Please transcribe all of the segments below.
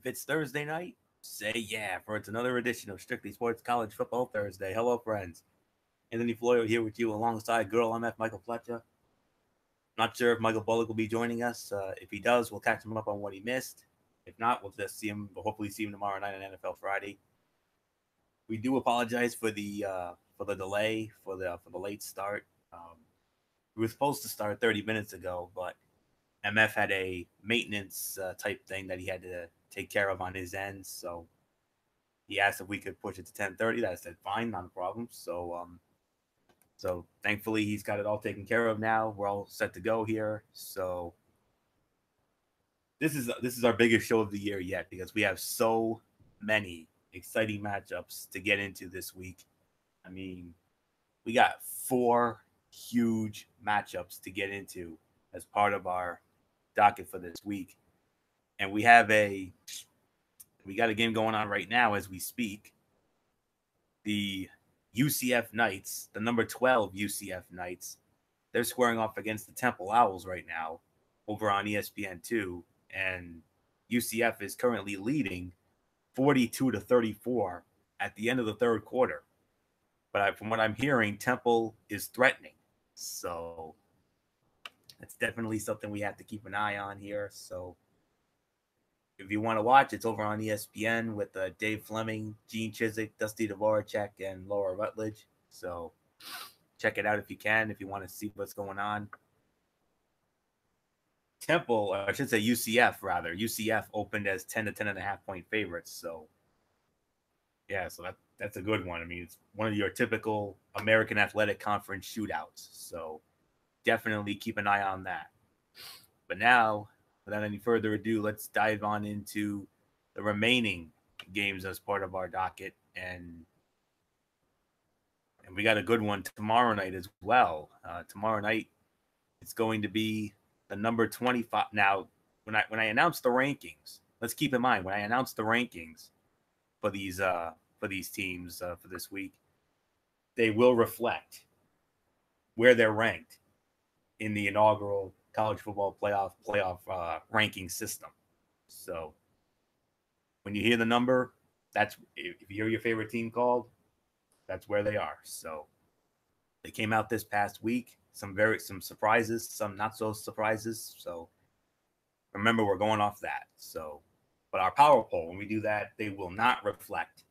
If it's Thursday night, say yeah, for it's another edition of Strictly Sports College Football Thursday. Hello, friends. Anthony Florio here with you alongside Girl MF Michael Fletcher. Not sure if Michael Bullock will be joining us. If he does, we'll catch him up on what he missed. If not, we'll just see him. We'll hopefully see him tomorrow night on NFL Friday. We do apologize for the delay for the late start. We were supposed to start 30 minutes ago, but MF had a maintenance type thing that he had to take care of on his end, so he asked if we could push it to 10:30. I said fine, not a problem. So thankfully he's got it all taken care of now. We're all set to go here. So this is our biggest show of the year yet because we have so many exciting matchups to get into this week. I mean, we got 4 huge matchups to get into as part of our docket for this week. And we got a game going on right now as we speak. The UCF Knights, the number 12 UCF Knights, they're squaring off against the Temple Owls right now over on ESPN2. And UCF is currently leading 42-34 at the end of the third quarter. But from what I'm hearing, Temple is threatening. So it's definitely something we have to keep an eye on here. So if you want to watch, it's over on ESPN with Dave Fleming, Gene Chizik, Dusty Dvorak, and Laura Rutledge. So check it out if you can, if you want to see what's going on. Temple, or I should say UCF rather. UCF opened as 10 to 10.5 point favorites. So yeah, so that's a good one. I mean, it's one of your typical American Athletic Conference shootouts. So definitely keep an eye on that. But now, without any further ado, let's dive on into the remaining games as part of our docket. And we got a good one tomorrow night as well. Tomorrow night, it's going to be the number 25. Now, when I announce the rankings, let's keep in mind, when I announce the rankings for these teams for this week, they will reflect where they're ranked in the inaugural college football playoff ranking system. So when you hear the number, that's if you hear your favorite team called, that's where they are. So they came out this past week. Some surprises, some not so surprises. So remember, we're going off that. So, but our power poll, when we do that, they will not reflect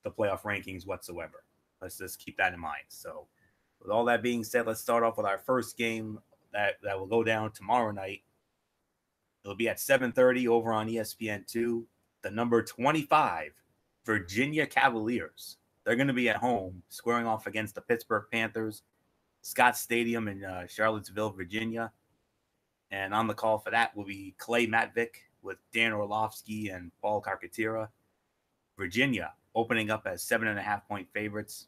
the playoff rankings whatsoever. Let's just keep that in mind. So with all that being said, let's start off with our first game that will go down tomorrow night. It'll be at 7:30 over on ESPN2. The number 25 Virginia Cavaliers. They're going to be at home squaring off against the Pittsburgh Panthers, Scott Stadium in Charlottesville, Virginia. And on the call for that will be Clay Matvick with Dan Orlovsky and Paul Carcatira. Virginia opening up as 7.5 point favorites.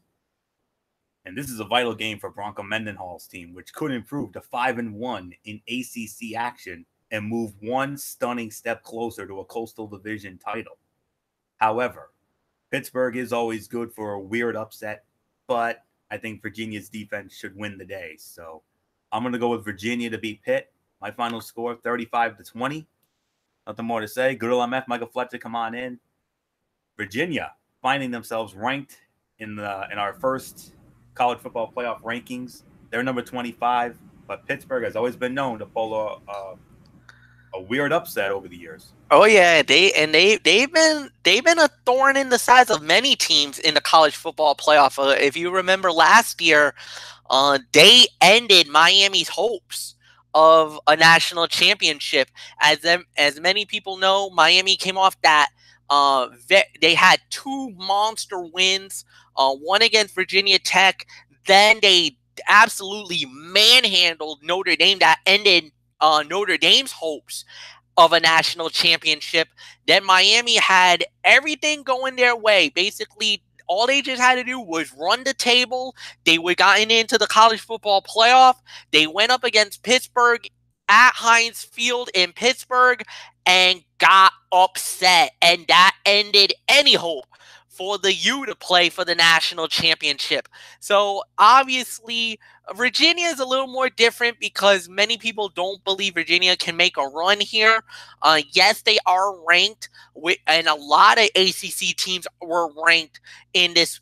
And this is a vital game for Bronco Mendenhall's team, which could improve to 5-1 in ACC action and move one stunning step closer to a Coastal Division title. However, Pittsburgh is always good for a weird upset, but I think Virginia's defense should win the day. So I'm going to go with Virginia to beat Pitt. My final score, 35-20. Nothing more to say. Good old MF, Michael Fletcher, come on in. Virginia finding themselves ranked in our first college football playoff rankings. They're number 25, but Pittsburgh has always been known to pull a weird upset over the years. Oh yeah, they've been a thorn in the sides of many teams in the college football playoff. If you remember last year, they ended Miami's hopes of a national championship. As many people know, Miami came off that. They had 2 monster wins, one against Virginia Tech. Then they absolutely manhandled Notre Dame. That ended Notre Dame's hopes of a national championship. Then Miami had everything going their way. Basically, all they just had to do was run the table. They were gotten into the college football playoff. They went up against Pittsburgh at Heinz Field in Pittsburgh and got upset. And that ended any hope for the U to play for the national championship. So obviously, Virginia is a little more different because many people don't believe Virginia can make a run here. Yes, they are ranked, and a lot of ACC teams were ranked in this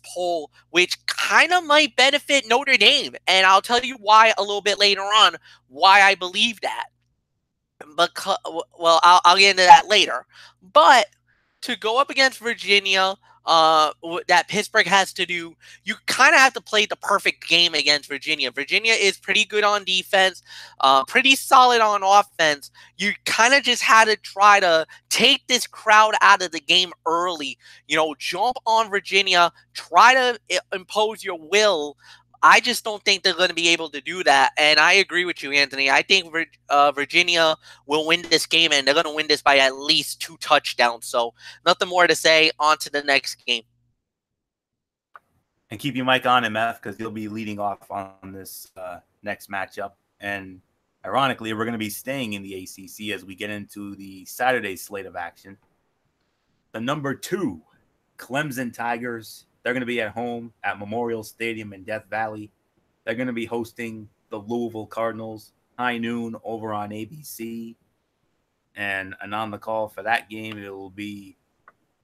poll, which kind of might benefit Notre Dame. And I'll tell you why a little bit later on, why I believe that. Because, well, I'll get into that later. But to go up against Virginia, that Pittsburgh has to do, you kind of have to play the perfect game against Virginia. Virginia is pretty good on defense, pretty solid on offense. You kind of just had to try to take this crowd out of the game early. Jump on Virginia, try to impose your will. I just don't think they're going to be able to do that. And I agree with you, Anthony. I think Virginia will win this game, and they're going to win this by at least 2 touchdowns. So nothing more to say. On to the next game. And keep your mic on, MF, because you'll be leading off on this next matchup. And ironically, we're going to be staying in the ACC as we get into the Saturday slate of action. The number 2, Clemson Tigers. They're going to be at home at Memorial Stadium in Death Valley. They're going to be hosting the Louisville Cardinals, high noon over on ABC. And on the call for that game, it will be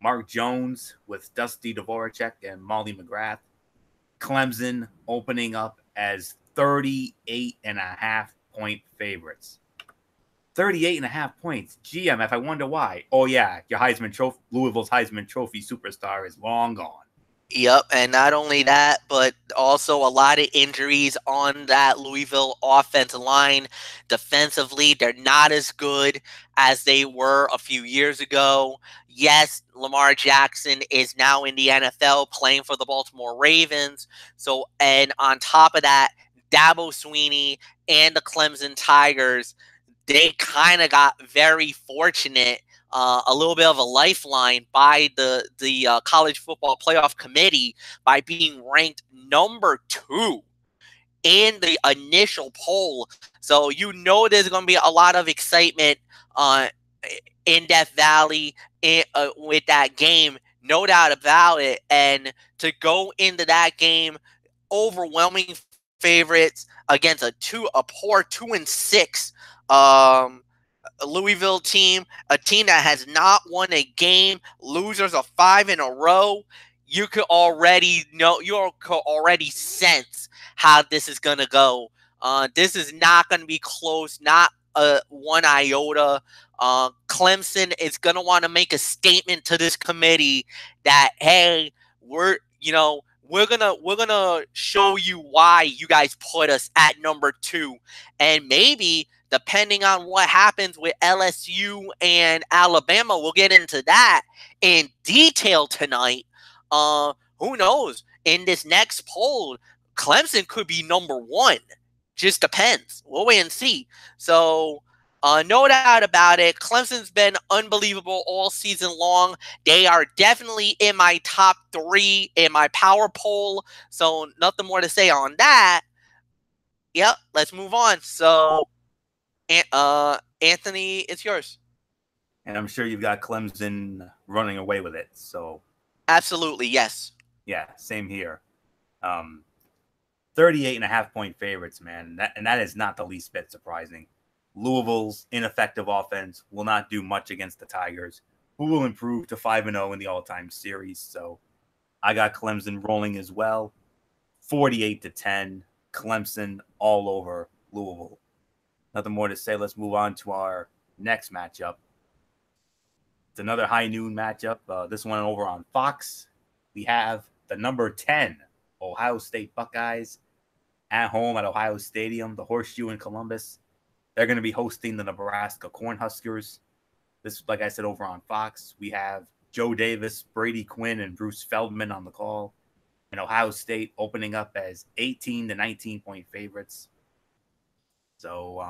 Mark Jones with Dusty Dvorak and Molly McGrath. Clemson opening up as 38.5-point favorites. 38.5 points. GMF, I wonder why. Oh, yeah, your Heisman Trophy, Louisville's Heisman Trophy superstar is long gone. Yep, and not only that, but also a lot of injuries on that Louisville offensive line. Defensively, they're not as good as they were a few years ago. Yes, Lamar Jackson is now in the NFL playing for the Baltimore Ravens. So, and on top of that, Dabo Swinney and the Clemson Tigers, they kind of got very fortunate. A little bit of a lifeline by the College Football Playoff Committee by being ranked number 2 in the initial poll. So there's going to be a lot of excitement in Death Valley with that game, no doubt about it. And to go into that game, overwhelming favorites against a poor 2-6 Louisville team, a team that has not won a game, losers of 5 in a row. You could already sense how this is going to go. This is not going to be close, not one iota. Clemson is going to want to make a statement to this committee that, hey, we're gonna show you why you guys put us at number 2, and maybe depending on what happens with LSU and Alabama, we'll get into that in detail tonight. Who knows? In this next poll, Clemson could be number 1. Just depends. We'll wait and see. So, no doubt about it. Clemson's been unbelievable all season long. They are definitely in my top 3 in my power poll. So, nothing more to say on that. Yep, let's move on. So, Anthony, it's yours. And I'm sure you've got Clemson running away with it. So, absolutely, yes. Yeah, same here. 38.5-point favorites, man. That is not the least bit surprising. Louisville's ineffective offense will not do much against the Tigers, who will improve to 5-0 in the all-time series. So I got Clemson rolling as well. 48-10, Clemson all over Louisville. Nothing more to say. Let's move on to our next matchup. It's another high noon matchup. This one over on Fox. We have the number 10 Ohio State Buckeyes at home at Ohio Stadium, the Horseshoe in Columbus. They're going to be hosting the Nebraska Cornhuskers. This, like I said, over on Fox. We have Joe Davis, Brady Quinn, and Bruce Feldman on the call. And Ohio State opening up as 18 to 19-point favorites. So,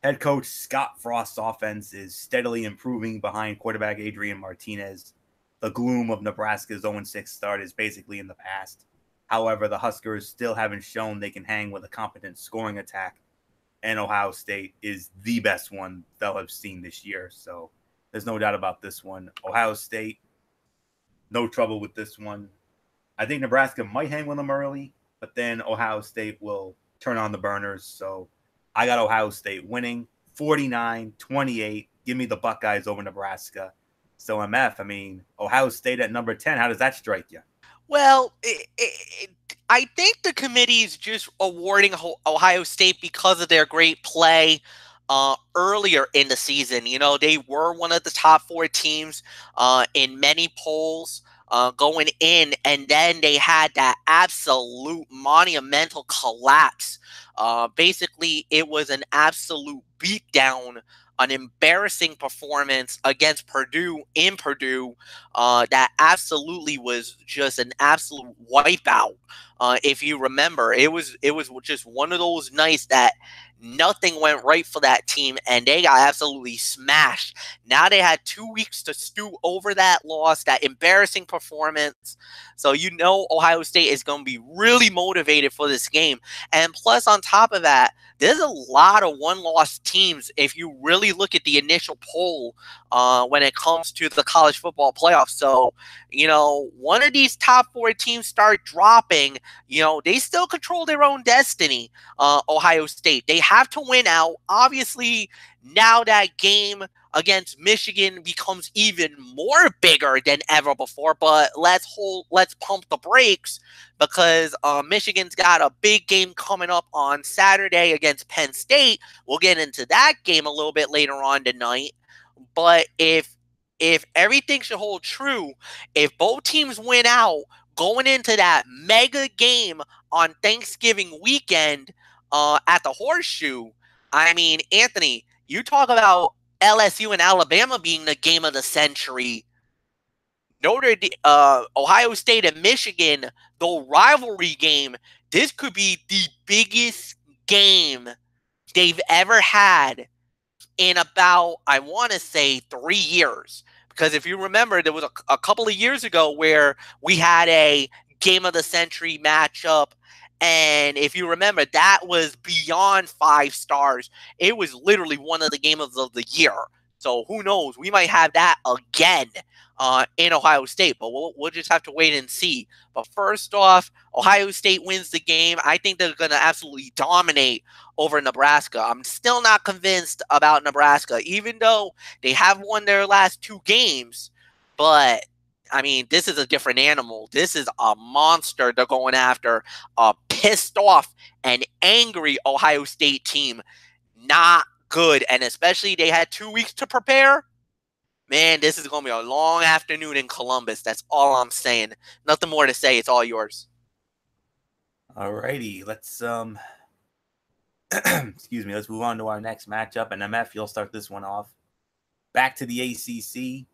head coach Scott Frost's offense is steadily improving behind quarterback Adrian Martinez. The gloom of Nebraska's 0-6 start is basically in the past. However, the Huskers still haven't shown they can hang with a competent scoring attack. And Ohio State is the best one they'll have seen this year. So there's no doubt about this one. Ohio State no trouble with this one. I think Nebraska might hang with them early, but then Ohio State will turn on the burners. So I got Ohio State winning 49-28. Give me the Buckeyes over Nebraska. So MF, I mean, Ohio State at number 10, how does that strike you? Well, I think the committee's just awarding Ohio State because of their great play earlier in the season. You know, they were one of the top 4 teams in many polls going in, and then they had that absolute monumental collapse. Basically, it was an absolute beatdown, an embarrassing performance against Purdue in Purdue that absolutely was just an absolute wipeout. If you remember, it was just one of those nights that nothing went right for that team, and they got absolutely smashed. Now they had 2 weeks to stew over that loss, that embarrassing performance. So you know Ohio State is going to be really motivated for this game. And plus, on top of that, there's a lot of one-loss teams if you really look at the initial poll when it comes to the college football playoffs. So, you know, one of these top 4 teams start dropping, you know, they still control their own destiny, Ohio State. They have to win out. Obviously, now that game against Michigan becomes even more bigger than ever before, but let's pump the brakes because Michigan's got a big game coming up on Saturday against Penn State. We'll get into that game a little bit later on tonight. But if everything should hold true, if both teams win out going into that mega game on Thanksgiving weekend at the Horseshoe, I mean, Anthony, you talk about LSU and Alabama being the game of the century. Ohio State and Michigan, the rivalry game, this could be the biggest game they've ever had in about, I want to say, 3 years. Because if you remember, there was a couple of years ago where we had a game of the century matchup. And if you remember, that was beyond 5 stars. It was literally one of the games of the year. So who knows? We might have that again in Ohio State. But we'll just have to wait and see. But first off, Ohio State wins the game. I think they're going to absolutely dominate over Nebraska. I'm still not convinced about Nebraska, even though they have won their last 2 games. But I mean, this is a different animal. This is a monster they're going after. A pissed off and angry Ohio State team. Not good. And especially they had 2 weeks to prepare. Man, this is going to be a long afternoon in Columbus. That's all I'm saying. Nothing more to say. It's all yours. All righty. Let's excuse me. Let's move on to our next matchup. And MF, you'll start this one off. Back to the ACC.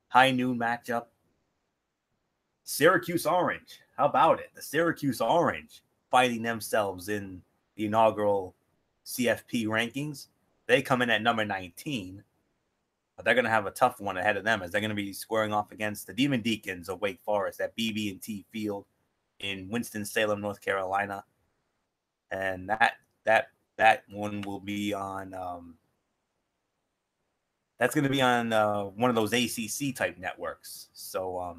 High noon matchup. Syracuse Orange. How about it? The Syracuse Orange finding themselves in the inaugural CFP rankings. They come in at number 19. But they're going to have a tough one ahead of them as they're going to be squaring off against the Demon Deacons of Wake Forest at BB&T Field in Winston-Salem, North Carolina. And that one will be on that's going to be on one of those ACC type networks. So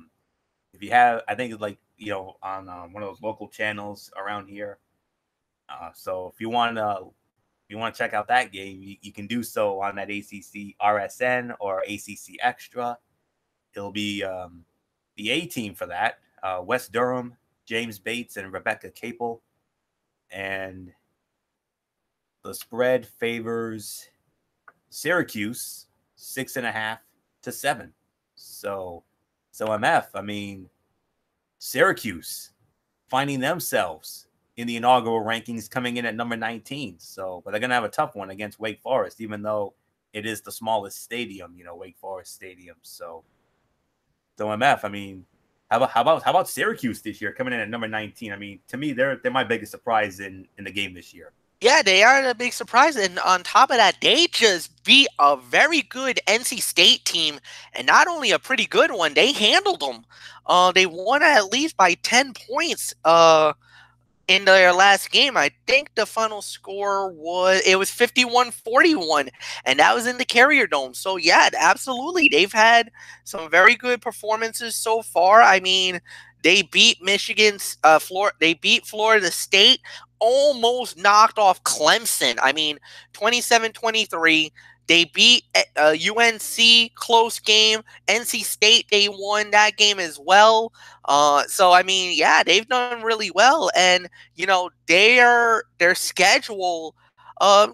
if you have, I think it's like, you know, on one of those local channels around here. So if you want to check out that game, you can do so on that ACC RSN or ACC Extra. It'll be the A team for that. Wes Durham, James Bates, and Rebecca Capel. And the spread favors Syracuse 6.5 to 7. So MF, I mean, Syracuse finding themselves in the inaugural rankings coming in at number 19. So, but they're going to have a tough one against Wake Forest, even though it is the smallest stadium, you know, Wake Forest Stadium. So MF, I mean, how about Syracuse this year coming in at number 19? I mean, to me, they're my biggest surprise in the game this year. Yeah, they are a big surprise. And on top of that, they just beat a very good NC State team. And not only a pretty good one, they handled them. They won at least by 10 points in their last game. I think the final score was 51-41, and that was in the Carrier Dome. So yeah, absolutely, they've had some very good performances so far. I mean, they beat they beat Florida State, almost knocked off Clemson. I mean, 27-23. They beat UNC, close game. NC State, they won that game as well. So I mean, yeah, they've done really well, and their schedule. I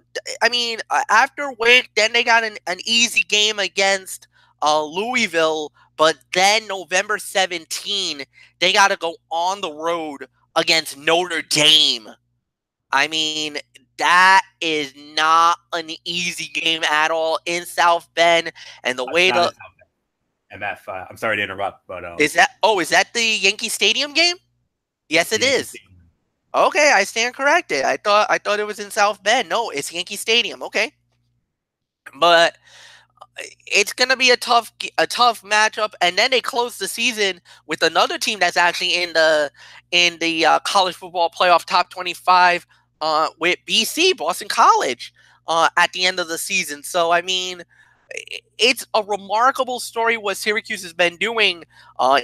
mean, after Wake, then they got an easy game against Louisville, but then November 17, they got to go on the road against Notre Dame. I mean, that is not an easy game at all in South Bend, and the way Not to as MF. I'm sorry to interrupt, but is that the Yankee Stadium game? Yes, it's the it Yankee is. Stadium. Okay, I stand corrected. I thought it was in South Bend. No, it's Yankee Stadium. Okay, but it's gonna be a tough matchup, and then they close the season with another team that's actually in the college football playoff top 25 with BC Boston College at the end of the season. So I mean, it's a remarkable story what Syracuse has been doing.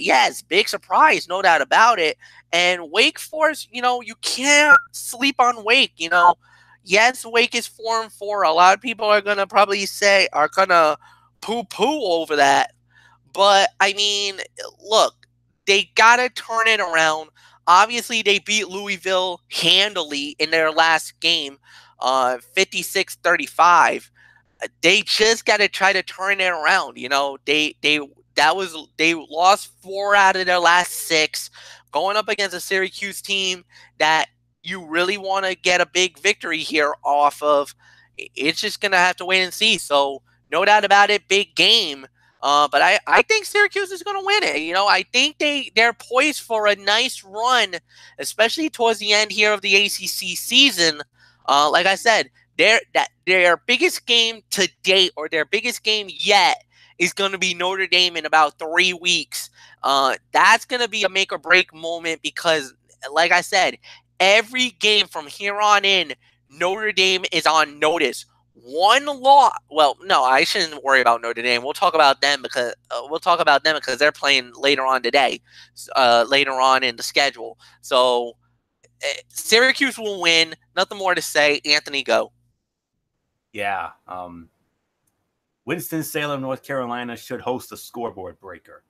Yes, big surprise, no doubt about it. And Wake Forest, you can't sleep on Wake. Yes, Wake is 4-4. A lot of people are gonna poo-poo over that. But I mean, look, they gotta turn it around. Obviously, they beat Louisville handily in their last game, 56-35. They just got to try to turn it around. They lost 4 out of their last 6, going up against a Syracuse team that you really want to get a big victory here off of. It's just gonna have to wait and see. So no doubt about it, big game. But I think Syracuse is going to win it. I think they're poised for a nice run, especially towards the end here of the ACC season. Like I said, their biggest game to date, or their biggest game yet, is going to be Notre Dame in about 3 weeks. That's going to be a make or break moment because, like I said, every game from here on in, Notre Dame is on notice. One loss. Well, no, I shouldn't worry about Notre Dame. We'll talk about them because they're playing later on today, later on in the schedule. So Syracuse will win. Nothing more to say. Anthony, go. Yeah. Winston-Salem, North Carolina should host a scoreboard breaker,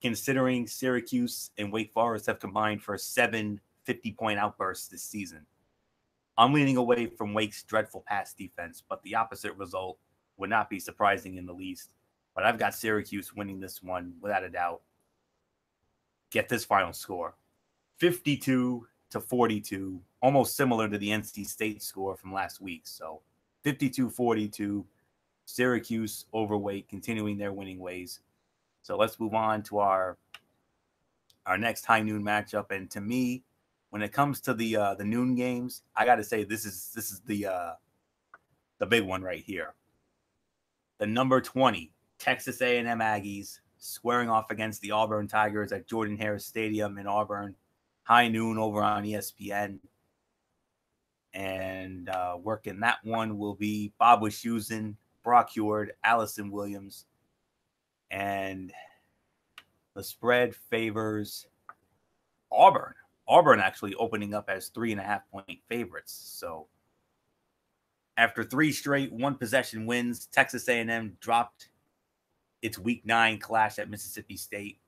considering Syracuse and Wake Forest have combined for 7 50-point outbursts this season. I'm leaning away from Wake's dreadful pass defense, but the opposite result would not be surprising in the least. But I've got Syracuse winning this one without a doubt. Get this final score: 52-42, almost similar to the NC State score from last week. So 52-42, Syracuse over Wake, continuing their winning ways. So let's move on to our next high noon matchup. And to me, when it comes to the noon games, I got to say this is the big one right here. The number 20 Texas A&M Aggies squaring off against the Auburn Tigers at Jordan-Hare Stadium in Auburn, high noon over on ESPN. And working that one will be Bob Wischusen, Brock Heward, Allison Williams, and the spread favors Auburn. Auburn actually opening up as 3.5-point favorites. So after 3 straight one-possession wins, Texas A&M dropped its Week 9 clash at Mississippi State.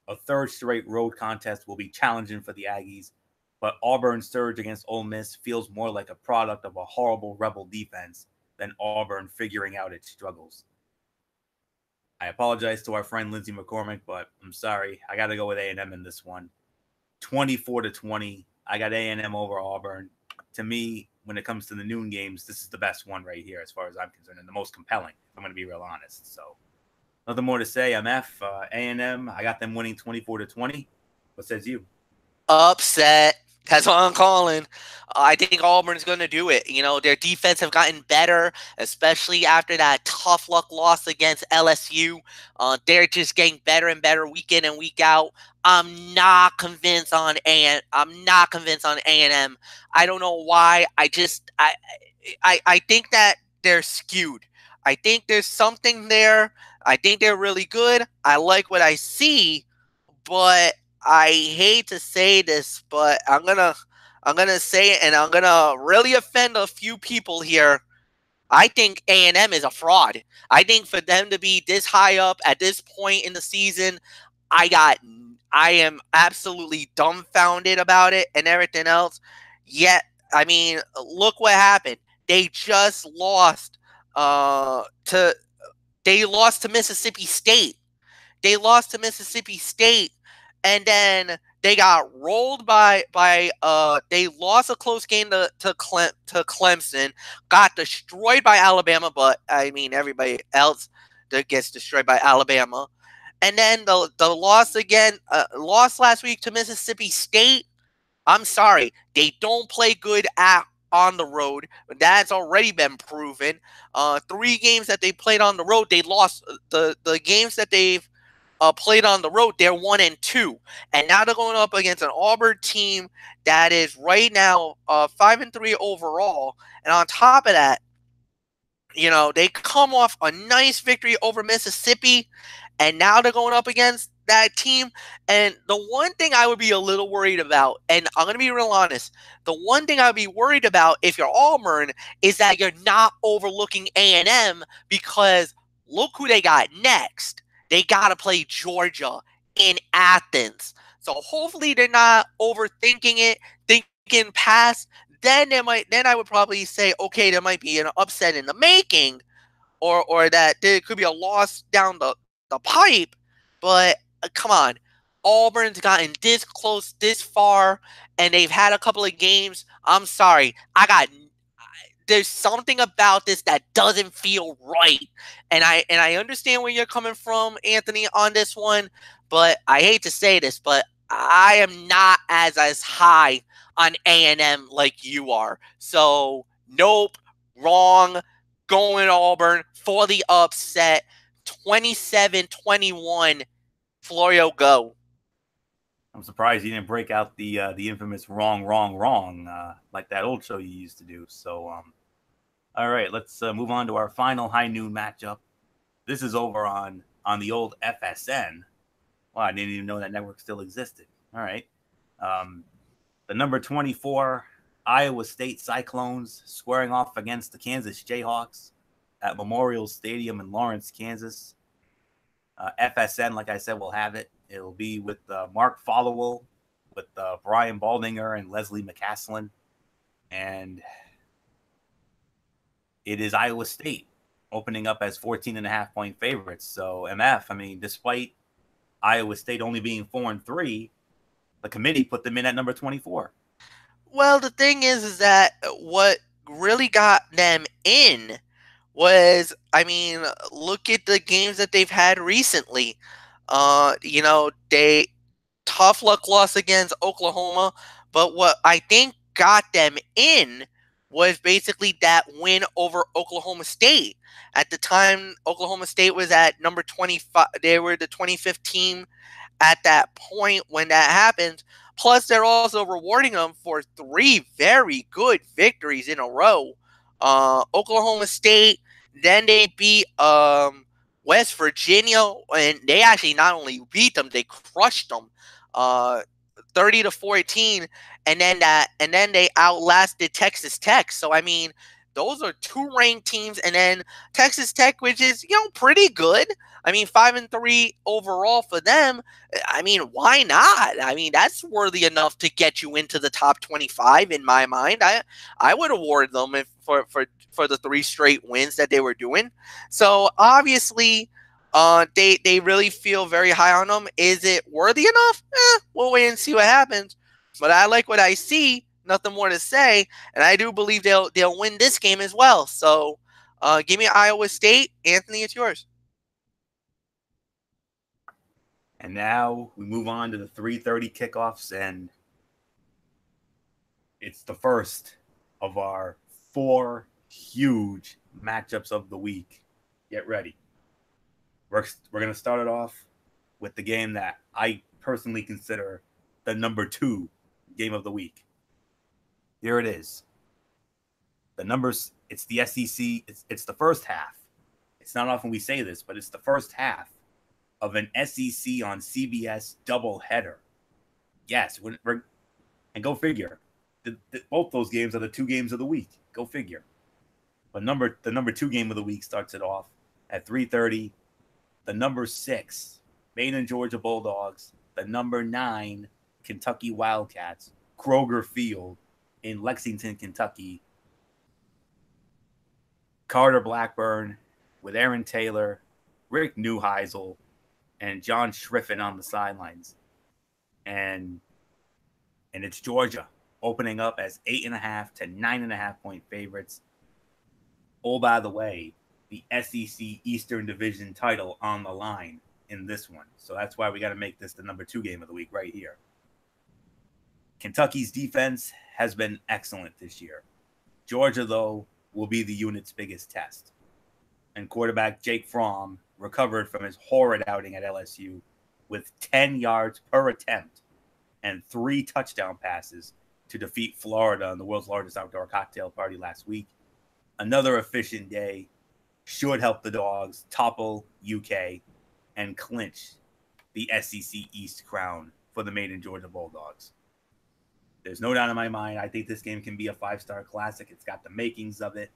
A 3rd straight road contest will be challenging for the Aggies, but Auburn's surge against Ole Miss feels more like a product of a horrible Rebel defense than Auburn figuring out its struggles. I apologize to our friend Lindsey McCormick, but I'm sorry. I got to go with A&M in this one. 24-20. I got A&M over Auburn. To me, when it comes to the noon games, this is the best one right here as far as I'm concerned, and the most compelling, if I'm going to be real honest. So nothing more to say. I'm F. A&M, I got them winning 24-20. What says you? Upset. That's what I'm calling. I think Auburn's going to do it. Their defense have gotten better, especially after that tough luck loss against LSU. They're just getting better and better week in and week out. I'm not convinced on A&M. I don't know why. I think that they're skewed. I think there's something there. I think they're really good. I like what I see, but I hate to say this, but I'm gonna say it, and I'm gonna really offend a few people here. I think A&M is a fraud. I think for them to be this high up at this point in the season, I am absolutely dumbfounded about it and everything else. Yet, I mean, look what happened. They just lost to Mississippi State. They lost to Mississippi State, and then they got rolled they lost a close game to Clemson, got destroyed by Alabama, but I mean everybody else that gets destroyed by Alabama. And then the loss last week to Mississippi State. I'm sorry, they don't play good on the road. That's already been proven. 3 games that they played on the road, they lost. The games that they've played on the road, they're 1-2, and now they're going up against an Auburn team that is right now 5-3 overall. And on top of that, they come off a nice victory over Mississippi, and now they're going up against that team. And the one thing I would be a little worried about, and I'm going to be real honest, the one thing I would be worried about if you're Auburn is that you're not overlooking A&M, because look who they got next. They got to play Georgia in Athens. So hopefully they're not overthinking it, thinking past. Then I would probably say, okay, there might be an upset in the making, or that there could be a loss down the pipe. But come on, Auburn's gotten this close, this far, and they've had a couple of games. I'm sorry, there's something about this that doesn't feel right. And I understand where you're coming from, Anthony, on this one, but I hate to say this, but I am not as high on A&M like you are. So, nope, wrong, going Auburn for the upset, 27-21, Florio, go. I'm surprised you didn't break out the infamous wrong like that old show you used to do. So, all right, let's move on to our final high noon matchup. This is over on the old FSN. Wow, I didn't even know that network still existed. All right. The number 24 Iowa State Cyclones squaring off against the Kansas Jayhawks at Memorial Stadium in Lawrence, Kansas. FSN, like I said, will have it. It'll be with Mark Followell, with Brian Baldinger and Leslie McCaslin. And it is Iowa State opening up as 14.5-point favorites. So, MF, I mean, despite Iowa State only being 4-3, the committee put them in at number 24. Well, the thing is that what really got them in was, I mean, look at the games that they've had recently. They tough luck loss against Oklahoma, but what I think got them in was basically that win over Oklahoma State. At the time, Oklahoma State was at number 25. They were the 25th team at that point when that happened. Plus, they're also rewarding them for 3 very good victories in a row. Oklahoma State, then they beat West Virginia, and they actually not only beat them, they crushed them, 30-14, and then they outlasted Texas Tech. So I mean, those are 2 ranked teams, and then Texas Tech, which is pretty good. I mean, 5-3 overall for them. I mean, why not? I mean, that's worthy enough to get you into the top 25 in my mind. I would award them for the 3 straight wins that they were doing. So obviously, they really feel very high on them. Is it worthy enough? We'll wait and see what happens. But I like what I see. Nothing more to say, and I do believe they'll win this game as well. So, give me Iowa State, Anthony. It's yours. And now we move on to the 3:30 kickoffs, and it's the first of our 4 huge matchups of the week. Get ready. We're going to start it off with the game that I personally consider the number 2 game of the week. Here it is. The numbers, it's the SEC. It's the first half. It's not often we say this, but it's the first half of an SEC on CBS doubleheader. Yes, and go figure. Both those games are the 2 games of the week. Go figure. But the number 2 game of the week starts it off at 3:30. The number 6 Maine and Georgia Bulldogs. The number 9 Kentucky Wildcats. Kroger Field in Lexington, Kentucky. Carter Blackburn with Aaron Taylor, Rick Neuheisel, and John Schriffen on the sidelines. And it's Georgia opening up as 8.5 to 9.5 point favorites. Oh, by the way, the SEC Eastern Division title on the line in this one. So that's why we got to make this the number 2 game of the week right here. Kentucky's defense has been excellent this year. Georgia, though, will be the unit's biggest test. And quarterback Jake Fromm recovered from his horrid outing at LSU with 10 yards per attempt and 3 touchdown passes to defeat Florida in the world's largest outdoor cocktail party last week. Another efficient day should help the Dogs topple UK and clinch the SEC East crown for the Maine and Georgia Bulldogs. There's no doubt in my mind, I think this game can be a 5-star classic. It's got the makings of it.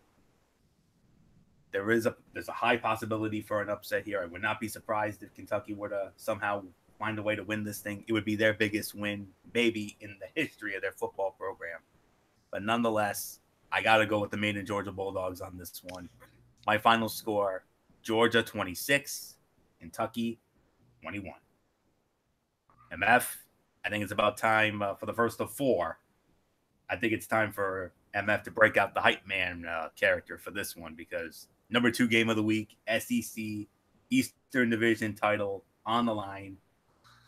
There's a high possibility for an upset here. I would not be surprised if Kentucky were to somehow find a way to win this thing. It would be their biggest win, maybe in the history of their football program. But nonetheless, I got to go with the Maine and Georgia Bulldogs on this one. My final score, Georgia 26, Kentucky 21. MF, I think it's about time for the first of 4. I think it's time for MF to break out the hype man character for this one, because number 2 game of the week, SEC Eastern Division title on the line.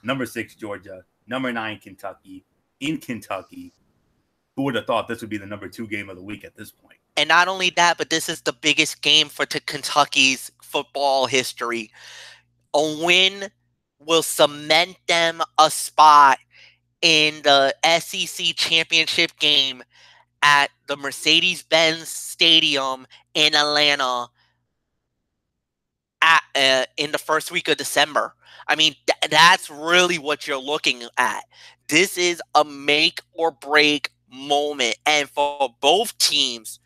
Number 6 Georgia, number 9 Kentucky in Kentucky. Who would have thought this would be the number 2 game of the week at this point? And not only that, but this is the biggest game for Kentucky's football history. A win will cement them a spot in the SEC championship game at the Mercedes-Benz Stadium in Atlanta in the first week of December. I mean, that's really what you're looking at. This is a make or break moment. And for both teams,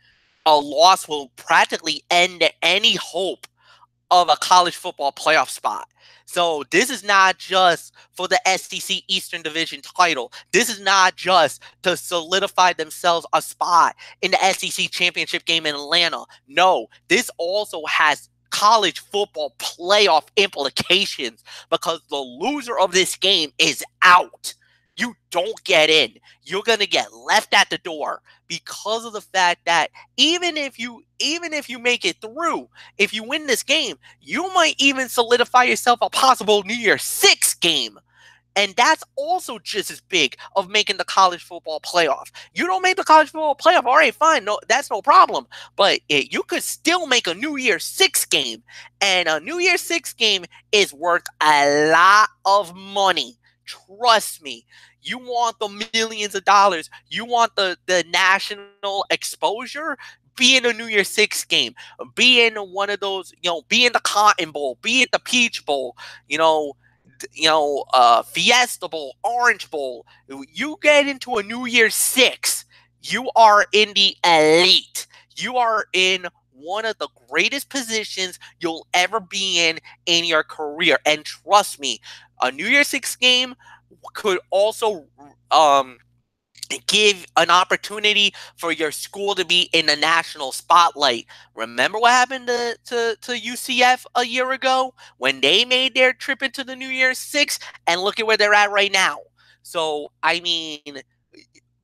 a loss will practically end any hope of a college football playoff spot. So this is not just for the SEC Eastern Division title. This is not just to solidify themselves a spot in the SEC championship game in Atlanta. No, this also has college football playoff implications, because the loser of this game is out. You don't get in. You're going to get left at the door, because of the fact that even if you make it through, if you win this game, you might even solidify yourself a possible New Year's 6 game. And that's also just as big of making the college football playoff. You don't make the college football playoff, all right, fine, no, that's no problem. But you could still make a New Year's 6 game. And a New Year's 6 game is worth a lot of money. Trust me. You want the millions of dollars. You want the national exposure. Be in a New Year's 6 game. Be in one of those, be in the Cotton Bowl. Be in the Peach Bowl. Fiesta Bowl, Orange Bowl. You get into a New Year's 6, you are in the elite. You are in one of the greatest positions you'll ever be in your career. And trust me, a New Year's 6 game could also give an opportunity for your school to be in the national spotlight. Remember what happened to UCF a year ago when they made their trip into the New Year's 6, and look at where they're at right now. So, I mean,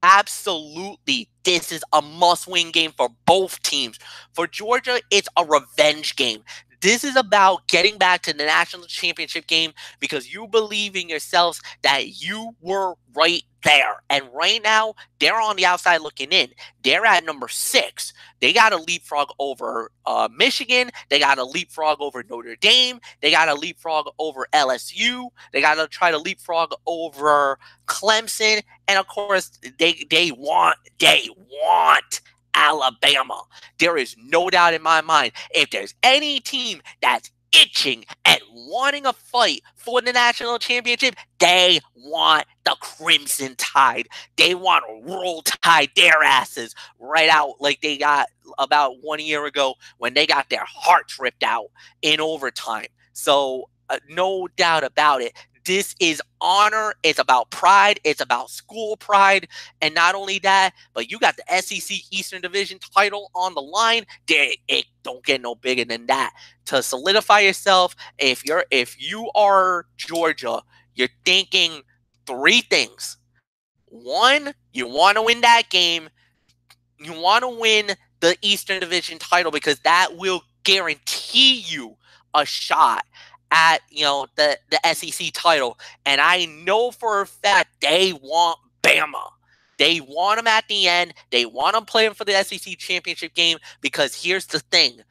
absolutely, this is a must-win game for both teams. For Georgia, it's a revenge game. This is about getting back to the national championship game because you believe in yourselves that you were right there. And right now, they're on the outside looking in. They're at number 6. They got to leapfrog over Michigan. They got to leapfrog over Notre Dame. They got to leapfrog over LSU. They got to try to leapfrog over Clemson. And of course, they want Alabama. There is no doubt in my mind, if there's any team that's itching and wanting a fight for the national championship, they want the Crimson Tide. They want to roll tide their asses right out like they got about 1 year ago when they got their hearts ripped out in overtime. So no doubt about it. This is honor. It's about pride. It's about school pride. And not only that, but you got the SEC Eastern Division title on the line. It don't get no bigger than that. To solidify yourself, if you are Georgia, you're thinking 3 things. 1, you want to win that game. You want to win the Eastern Division title because that will guarantee you a shot at the SEC title. And I know for a fact they want Bama. They want them at the end. They want them playing for the SEC championship game because here's the thing.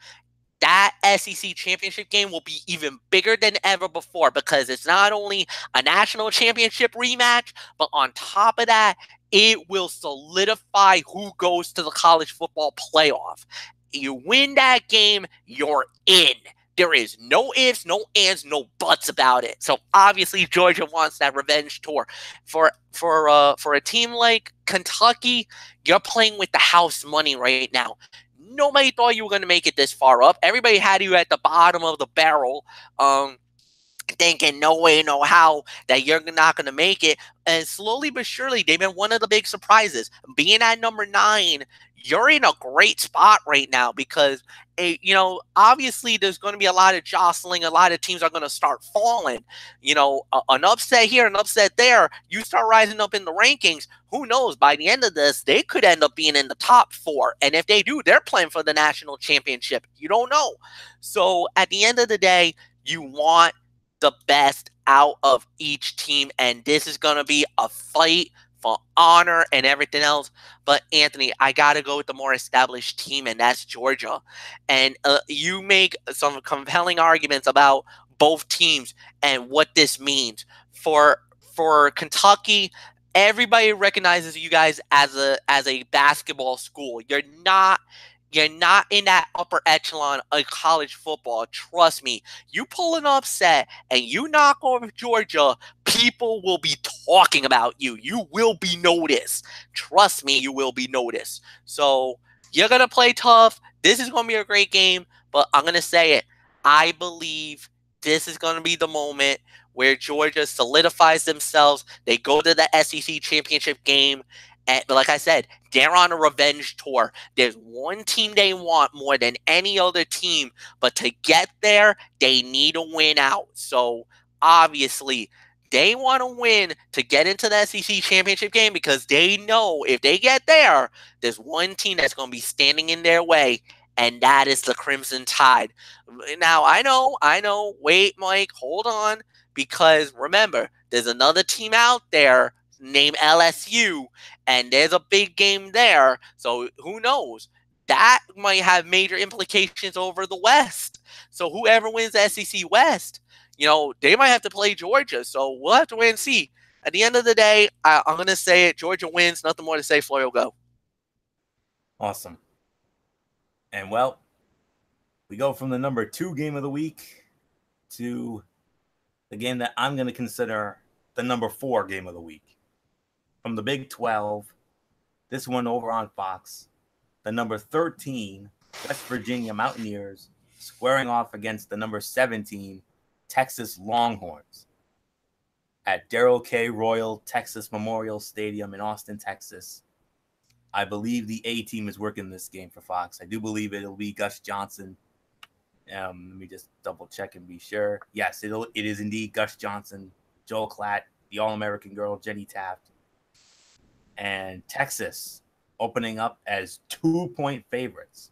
That SEC championship game will be even bigger than ever before because it's not only a national championship rematch, but on top of that, it will solidify who goes to the college football playoff. You win that game, you're in. There is no ifs, no ands, no buts about it. So obviously Georgia wants that revenge tour. For a team like Kentucky, you're playing with the house money right now. Nobody thought you were going to make it this far up. Everybody had you at the bottom of the barrel, thinking no way, no how that you're not going to make it. And slowly but surely, they've been one of the big surprises. Being at number 9, you're in a great spot right now because, obviously there's going to be a lot of jostling. A lot of teams are going to start falling. An upset here, an upset there. You start rising up in the rankings. Who knows? By the end of this, they could end up being in the top 4. And if they do, they're playing for the national championship. You don't know. So at the end of the day, you want the best out of each team. And this is going to be a fight for honor and everything else. But Anthony, I got to go with the more established team, and that's Georgia. And you make some compelling arguments about both teams and what this means. For Kentucky, everybody recognizes you guys as a basketball school. You're not in that upper echelon of college football. Trust me. You pull an upset and you knock over Georgia, people will be talking about you. You will be noticed. Trust me, you will be noticed. So you're going to play tough. This is going to be a great game, but I'm going to say it. I believe this is going to be the moment where Georgia solidifies themselves. They go to the SEC championship game. But like I said, they're on a revenge tour. There's one team they want more than any other team, but to get there, they need a win out. So obviously, they want to win to get into the SEC championship game because they know if they get there, there's one team that's going to be standing in their way, and that is the Crimson Tide. Now, I know. Wait, Mike, hold on, because remember, there's another team out there named LSU, and there's a big game there. So who knows? That might have major implications over the West. So whoever wins the SEC West, they might have to play Georgia. So we'll have to wait and see. At the end of the day, I'm going to say it. Georgia wins. Nothing more to say. Florio, go. Awesome. And well, we go from the number 2 game of the week to the game that I'm going to consider the number 4 game of the week. From the Big 12, this one over on Fox, the number 13 West Virginia Mountaineers squaring off against the number 17 Texas Longhorns at Darrell K. Royal Texas Memorial Stadium in Austin, Texas. I believe the A team is working this game for Fox. I do believe it'll be Gus Johnson. Let me just double check and be sure. Yes, it is indeed Gus Johnson, Joel Klatt, the All-American girl, Jenny Taft. And Texas opening up as 2-point favorites.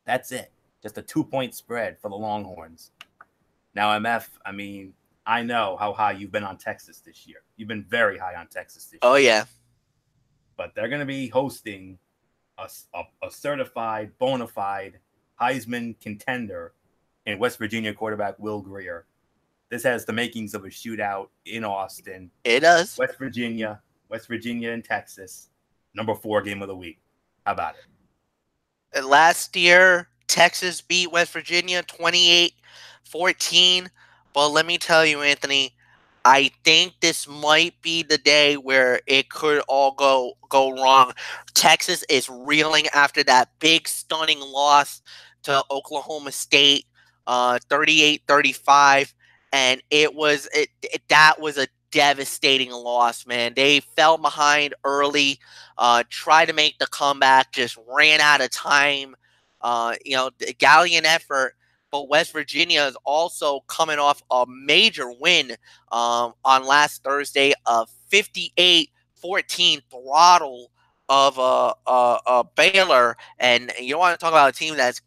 That's it. Just a 2-point spread for the Longhorns. Now, MF, I mean, I know how high you've been on Texas this year. You've been very high on Texas this year. Oh, yeah. But they're going to be hosting a certified, bona fide Heisman contender in West Virginia quarterback Will Grier. This has the makings of a shootout in Austin. It does. West Virginia and Texas. Number 4 game of the week. How about it? Last year, Texas beat West Virginia 28-14. But let me tell you, Anthony, I think this might be the day where it could all go wrong. Texas is reeling after that big, stunning loss to Oklahoma State, 38-35. And that was a devastating loss, man. They fell behind early, tried to make the comeback, just ran out of time. The gallant effort. But West Virginia is also coming off a major win on last Thursday, a 58-14 throttle of Baylor. And you want to talk about a team that's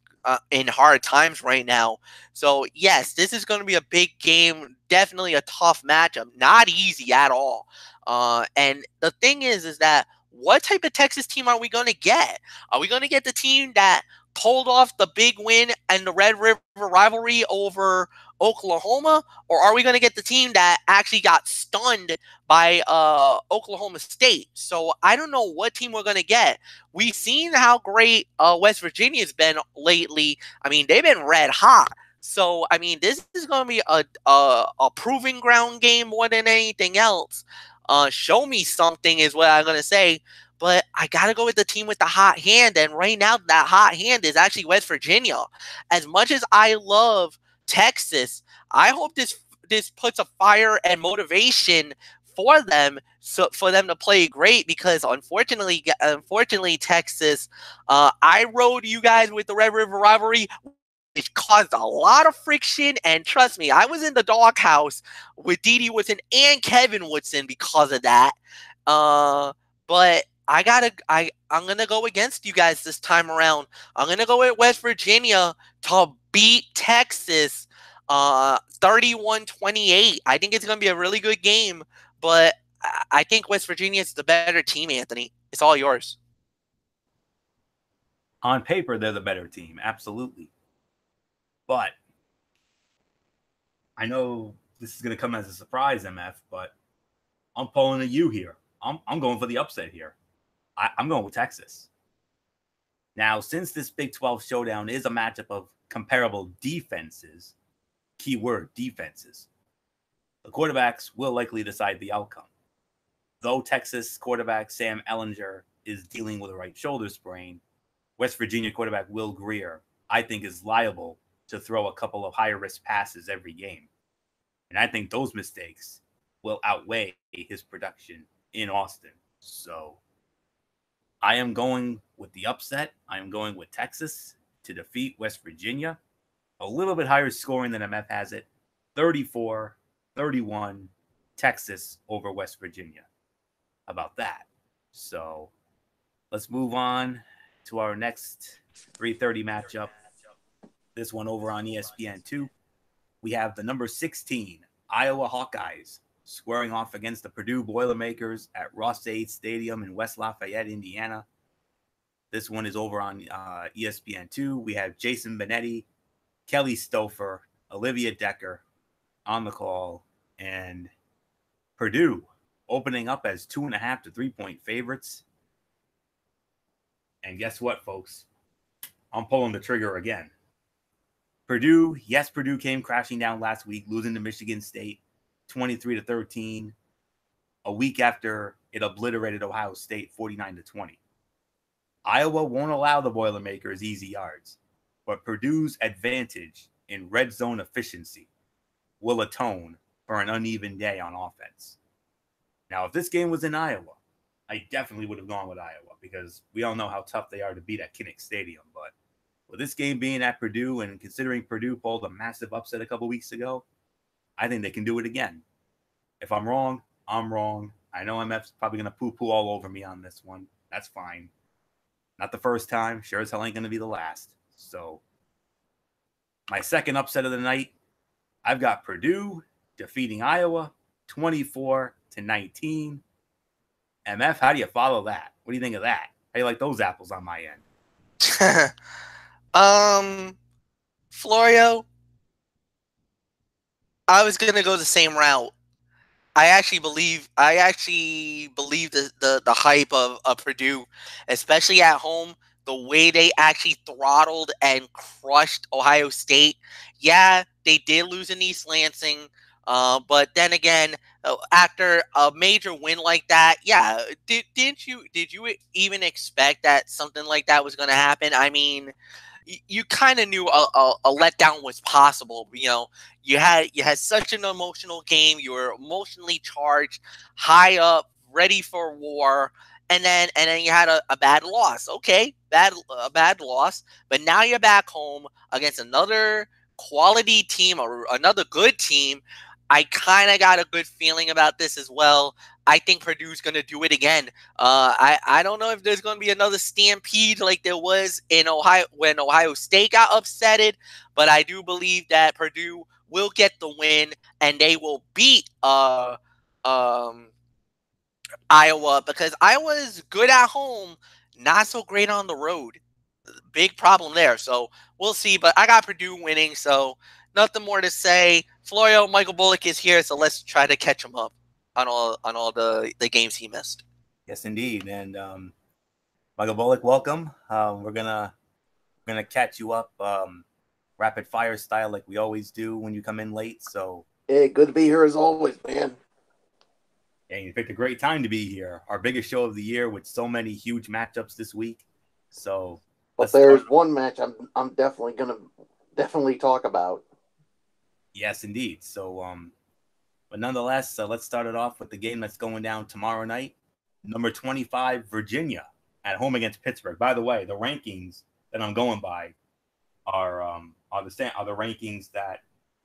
in hard times right now. So, yes, this is going to be a big game, definitely a tough matchup, not easy at all. And the thing is that what type of Texas team are we going to get? Are we going to get the team that pulled off the big win and the Red River rivalry over Oklahoma, or are we going to get the team that actually got stunned by Oklahoma State? So I don't know what team we're going to get. We've seen how great West Virginia's been lately. I mean, they've been red hot. So, I mean, this is going to be a proving ground game more than anything else. Show me something is what I'm going to say. But I got to go with the team with the hot hand. And right now, that hot hand is actually West Virginia. As much as I love Texas, I hope this puts a fire and motivation for them, so for them to play great. Because unfortunately, Texas, I rode you guys with the Red River rivalry. It caused a lot of friction, and trust me, I was in the doghouse with Dede Woodson and Kevin Woodson because of that. But I'm gonna go against you guys this time around. I'm gonna go with West Virginia to beat Texas 31-28. I think it's gonna be a really good game, but I think West Virginia is the better team, Anthony. It's all yours. On paper, they're the better team, absolutely. But I know this is gonna come as a surprise, MF, but I'm pulling a U here. I'm going for the upset here. I'm going with Texas. Now, since this Big 12 showdown is a matchup of comparable defenses, keyword defenses, the quarterbacks will likely decide the outcome. Though Texas quarterback Sam Ehlinger is dealing with a right shoulder sprain, West Virginia quarterback Will Grier, I think, is liable to throw a couple of higher risk passes every game. And I think those mistakes will outweigh his production in Austin. So I am going with the upset. I am going with Texas to defeat West Virginia. A little bit higher scoring than MF has it. 34-31 Texas over West Virginia. How about that? So let's move on to our next 3:30 matchup. This one over on ESPN2. We have the number 16 Iowa Hawkeyes squaring off against the Purdue Boilermakers at Ross-Ade Stadium in West Lafayette, Indiana. This one is over on ESPN2. We have Jason Benetti, Kelly Stouffer, Olivia Decker on the call, and Purdue opening up as 2.5 to 3-point favorites. And guess what, folks? I'm pulling the trigger again. Purdue came crashing down last week, losing to Michigan State 23-13, a week after it obliterated Ohio State 49-20. Iowa won't allow the Boilermakers easy yards, but Purdue's advantage in red zone efficiency will atone for an uneven day on offense. Now, if this game was in Iowa, I definitely would have gone with Iowa because we all know how tough they are to beat at Kinnick Stadium. But with this game being at Purdue and considering Purdue pulled a massive upset a couple weeks ago, I think they can do it again. If I'm wrong, I'm wrong. I know MF's probably going to poo-poo all over me on this one. That's fine. Not the first time. Sure as hell ain't going to be the last. So My second upset of the night, I've got Purdue defeating Iowa 24-19. MF, how do you follow that? What do you think of that? How do you like those apples on my end? Florio, I was gonna go the same route. I actually believe the hype of Purdue, especially at home, the way they actually throttled and crushed Ohio State. Yeah, they did lose in East Lansing, but then again, after a major win like that, yeah, did you even expect that something like that was going to happen? I mean, you kind of knew a letdown was possible. You know, you had such an emotional game. You were emotionally charged, high up, ready for war, and then you had a bad loss. Okay, a bad loss, but now you're back home against another quality team or another good team. I kind of got a good feeling about this as well. I think Purdue's going to do it again. I don't know if there's going to be another stampede like there was in Ohio when Ohio State got upsetted, but I do believe that Purdue will get the win and they will beat Iowa, because Iowa's good at home, not so great on the road. Big problem there. So we'll see. But I got Purdue winning, so nothing more to say. Florio, Michael Bullock is here, so let's try to catch him up on all the games he missed. Yes, indeed. And Michael Bullock, welcome. We're gonna catch you up rapid fire style like we always do when you come in late. So hey, good to be here as always, man. And you picked a great time to be here. Our biggest show of the year with so many huge matchups this week. So, but there's one match I'm definitely gonna talk about. Yes, indeed. So, but nonetheless, let's start it off with the game that's going down tomorrow night. Number 25, Virginia at home against Pittsburgh. By the way, the rankings that I'm going by are the rankings that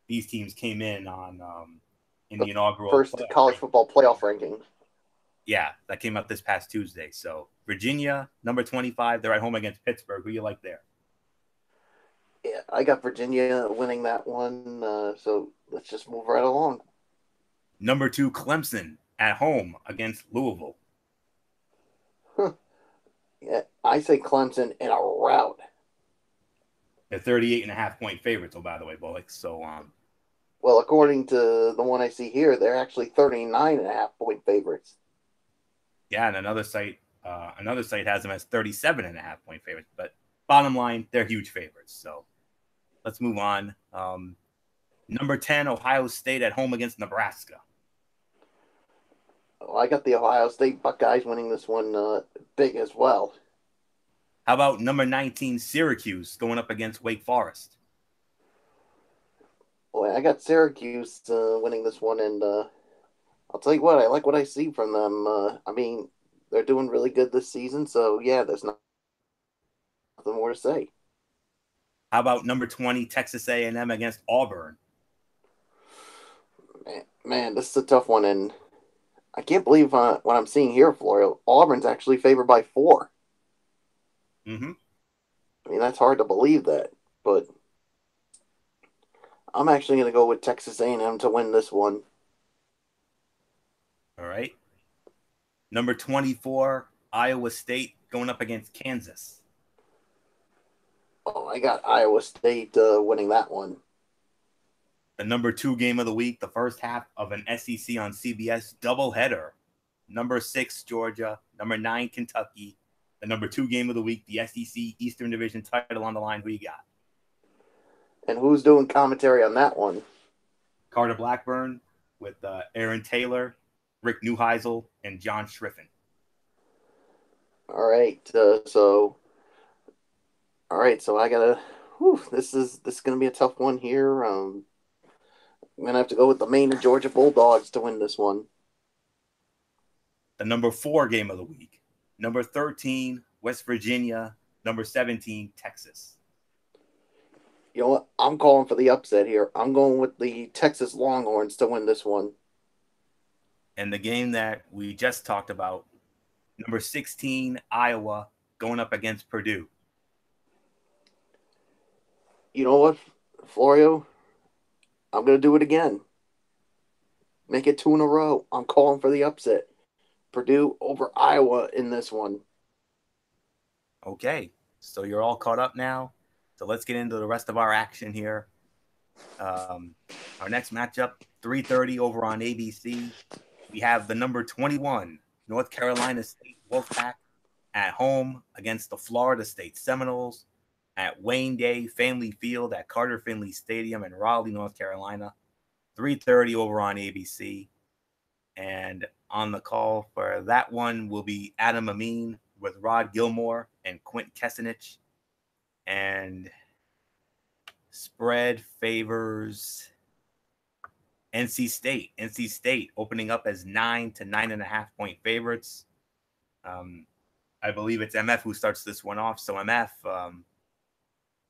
these teams came in on in the inaugural first college football playoff rankings. Yeah, that came out this past Tuesday. So Virginia, number 25, they're at home against Pittsburgh. Who you like there? Yeah, I got Virginia winning that one. So let's just move right along. Number 2, Clemson at home against Louisville. Yeah, I say Clemson in a rout. They're 38.5-point favorites, by the way, Bullock. So, well, according to the one I see here, they're actually 39.5-point favorites. Yeah, and another site has them as 37.5-point favorites. But bottom line, they're huge favorites. So let's move on. Number 10, Ohio State at home against Nebraska. Oh, I got the Ohio State Buckeyes winning this one big as well. How about number 19, Syracuse going up against Wake Forest? Boy, I got Syracuse winning this one, and I'll tell you what, I like what I see from them. I mean, they're doing really good this season, so yeah, there's nothing more to say. How about number 20, Texas A&M against Auburn? Man, this is a tough one, and I can't believe what I'm seeing here, Florio. Auburn's actually favored by 4. Mm-hmm. I mean, that's hard to believe that, but I'm actually going to go with Texas A&M to win this one. All right. Number 24, Iowa State going up against Kansas. Oh, I got Iowa State winning that one. The number 2 game of the week, the first half of an SEC on CBS doubleheader. Number 6, Georgia. Number 9, Kentucky. The number 2 game of the week, the SEC Eastern Division title on the line. Who you got? And who's doing commentary on that one? Carter Blackburn with Aaron Taylor, Rick Neuheisel, and John Schriffen. All right, so I gotta. This is gonna be a tough one here. I'm gonna have to go with the Maine and Georgia Bulldogs to win this one. The number 4 game of the week. Number 13, West Virginia. Number 17, Texas. You know what? I'm calling for the upset here. I'm going with the Texas Longhorns to win this one. And the game that we just talked about, number 16, Iowa, going up against Purdue. You know what? Florio, I'm going to do it again. Make it 2 in a row. I'm calling for the upset. Purdue over Iowa in this one. Okay, so you're all caught up now. So let's get into the rest of our action here. Our next matchup, 3:30 over on ABC. We have the number 21 North Carolina State Wolfpack at home against the Florida State Seminoles at Wayne Day Family Field at Carter Finley Stadium in Raleigh, North Carolina. 3:30 over on ABC. And on the call for that one will be Adam Amin with Rod Gilmore and Quint Kesenich. And spread favors NC State. NC State opening up as 9 to 9.5 point favorites. I believe it's MF who starts this one off. So MF,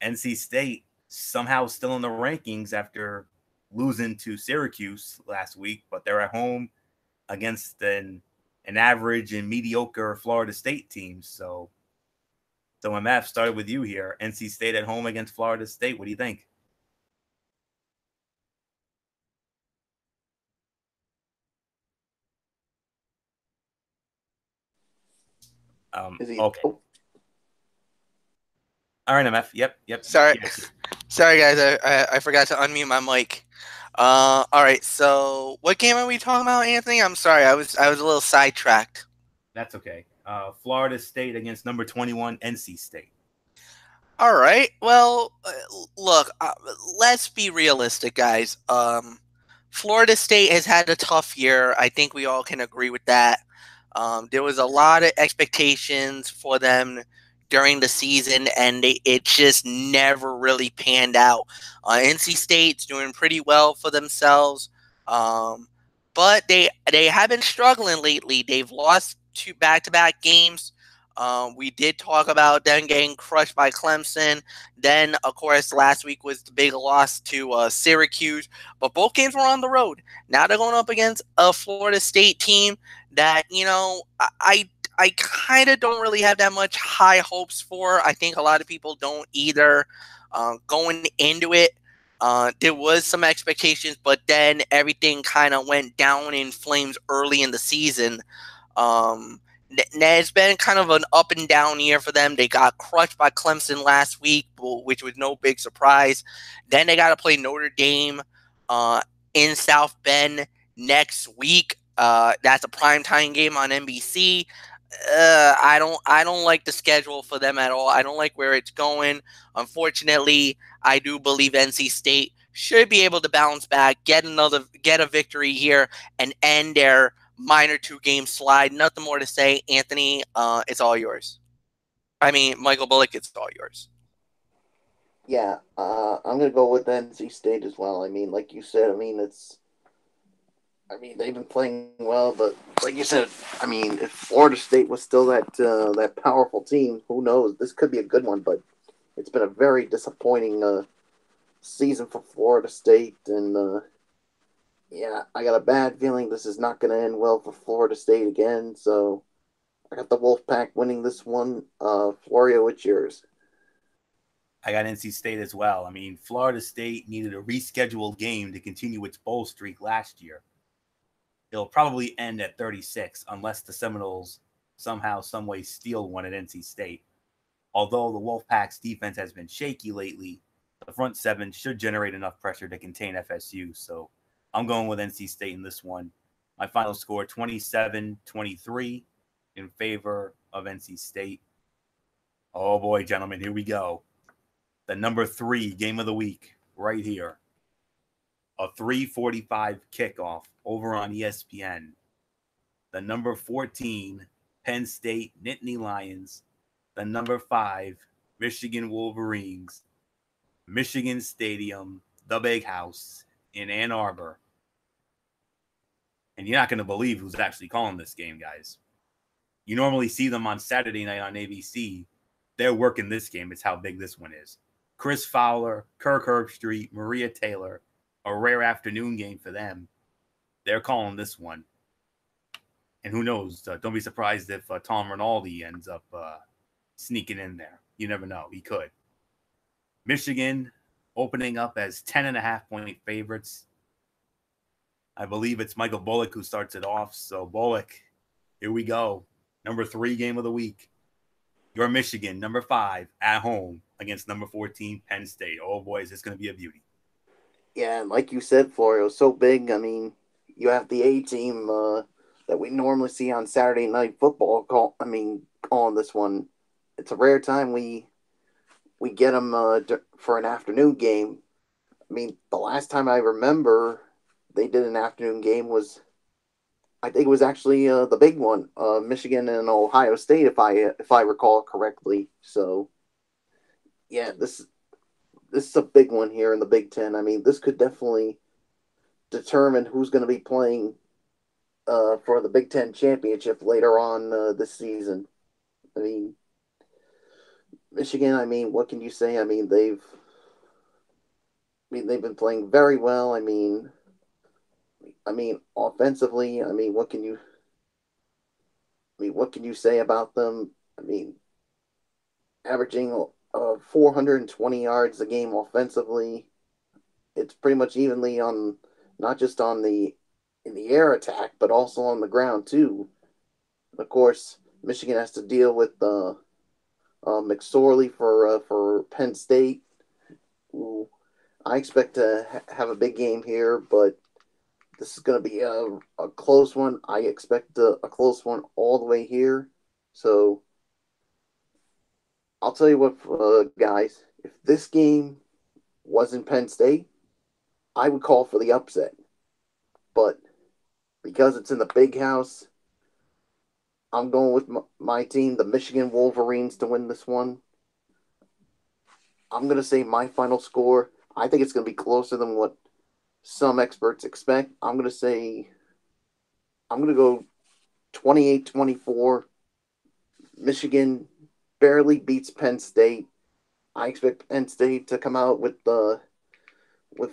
NC State somehow still in the rankings after losing to Syracuse last week, but they're at home against an average and mediocre Florida State team. So MF, started with you here. NC State at home against Florida State. What do you think? Okay. All right, MF. Yep. Sorry, sorry guys. I forgot to unmute my mic. All right. So, what game are we talking about, Anthony? I'm sorry. I was a little sidetracked. That's okay. Florida State against number 21 NC State. All right. Well, look. Let's be realistic, guys. Florida State has had a tough year. I think we all can agree with that. There was a lot of expectations for them during the season, and it just never really panned out. NC State's doing pretty well for themselves, but they have been struggling lately. They've lost 2 back-to-back games. We did talk about them getting crushed by Clemson. Then, of course, last week was the big loss to Syracuse. But both games were on the road. Now they're going up against a Florida State team that, I kind of don't really have that much high hopes for. I think a lot of people don't either. Going into it, there was some expectations, but then everything kind of went down in flames early in the season. It's been kind of an up and down year for them. They got crushed by Clemson last week, which was no big surprise. Then they got to play Notre Dame in South Bend next week. That's a primetime game on NBC. I don't like the schedule for them at all. I don't like where it's going. Unfortunately, I do believe NC State should be able to bounce back, get a victory here, and end their minor 2-game slide. Nothing more to say. Anthony, it's all yours. I mean, Michael Bullock, it's all yours. Yeah, I'm gonna go with NC State as well. I mean, like you said, they've been playing well, but like you said, if Florida State was still that powerful team, who knows? This could be a good one, but it's been a very disappointing season for Florida State, and I got a bad feeling this is not going to end well for Florida State again. So I got the Wolfpack winning this one. Florio, it's yours. I got NC State as well. I mean, Florida State needed a rescheduled game to continue its bowl streak last year. It'll probably end at 36 unless the Seminoles somehow, some way steal one at NC State. Although the Wolfpack's defense has been shaky lately, the front seven should generate enough pressure to contain FSU. So I'm going with NC State in this one. My final score, 27-23 in favor of NC State. Oh, boy, gentlemen, here we go. The number 3 game of the week right here. A 3:45 kickoff over on ESPN. The number 14 Penn State Nittany Lions. The number 5 Michigan Wolverines. Michigan Stadium, the Big House in Ann Arbor. And you're not going to believe who's actually calling this game, guys. You normally see them on Saturday night on ABC. They're working this game. It's how big this one is. Chris Fowler, Kirk Herbstreit, Maria Taylor. A rare afternoon game for them. They're calling this one. And who knows? Don't be surprised if Tom Rinaldi ends up sneaking in there. You never know. He could. Michigan opening up as 10.5-point favorites. I believe it's Michael Bullock who starts it off. So, Bullock, here we go. Number 3 game of the week. Your Michigan, number 5, at home against number 14, Penn State. Oh, boy, is this going to be a beauty. Yeah, and like you said, Florio, so big. I mean, you have the A team that we normally see on Saturday Night Football calling this one. It's a rare time we get them for an afternoon game. I mean, the last time I remember they did an afternoon game was, I think it was actually the big one, Michigan and Ohio State, if I recall correctly. So, yeah, this is a big one here in the Big Ten. I mean, this could definitely determine who's going to be playing for the Big Ten championship later on this season. I mean, Michigan. I mean, what can you say? I mean, they've been playing very well. I mean, offensively. I mean, what can you say about them? I mean, averaging 420 yards a game offensively. It's pretty much evenly on, not just on in the air attack, but also on the ground too. Of course, Michigan has to deal with McSorley for Penn State, who I expect to have a big game here, but this is going to be a close one. I expect a close one all the way here. So I'll tell you what, guys, if this game wasn't Penn State, I would call for the upset. But because it's in the big house, I'm going with my team, the Michigan Wolverines, to win this one. I'm going to say my final score, I think it's going to be closer than what some experts expect. I'm going to go 28-24. Michigan barely beats Penn State. I expect Penn State to come out with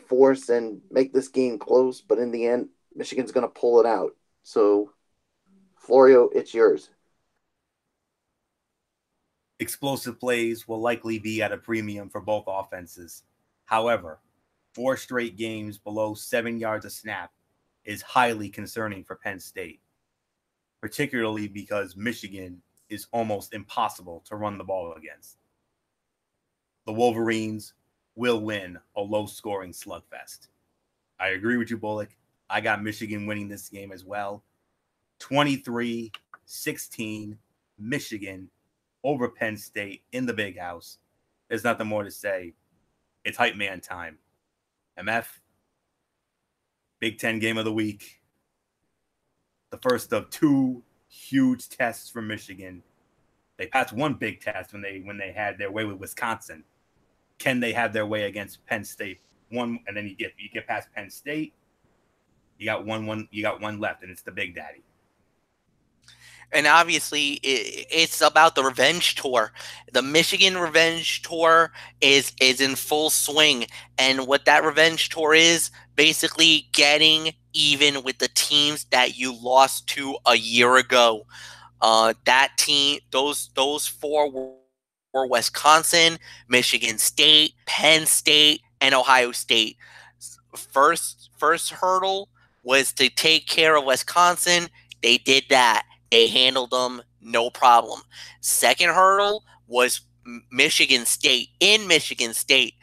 force and make this game close, but in the end, Michigan's going to pull it out. So, Florio, it's yours. Explosive plays will likely be at a premium for both offenses. However, 4 straight games below 7 yards a snap is highly concerning for Penn State, particularly because Michigan is almost impossible to run the ball against. The Wolverines will win a low-scoring slugfest. I agree with you, Bullock. I got Michigan winning this game as well. 23-16, Michigan over Penn State in the big house. There's nothing more to say. It's hype man time. MF, Big Ten game of the week. The first of 2 huge tests for Michigan. They passed one big test when they had their way with Wisconsin. Can they have their way against Penn State? One, and then you get past Penn State. You got one left, and it's the Big Daddy. And obviously, it's about the revenge tour. The Michigan revenge tour is in full swing. And what that revenge tour is, basically getting even with the teams that you lost to a year ago. That team, those 4 were Wisconsin, Michigan State, Penn State, and Ohio State. First hurdle was to take care of Wisconsin. They did that. They handled them, no problem. Second hurdle was Michigan State. In Michigan State,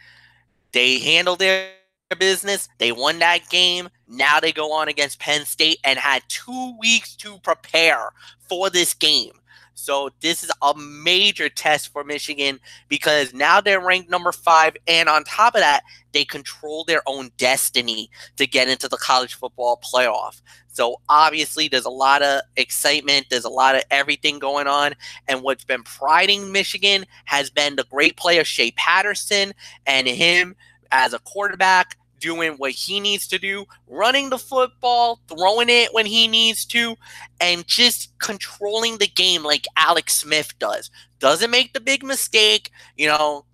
they handled their business. They won that game. Now they go on against Penn State and had 2 weeks to prepare for this game. So this is a major test for Michigan because now they're ranked number 5. And on top of that, they control their own destiny to get into the college football playoff. So obviously there's a lot of excitement. There's a lot of everything going on. And what's been priding Michigan has been the great player Shea Patterson and him as a quarterback doing what he needs to do, running the football, throwing it when he needs to, and just controlling the game like Alex Smith does. Doesn't make the big mistake. You know,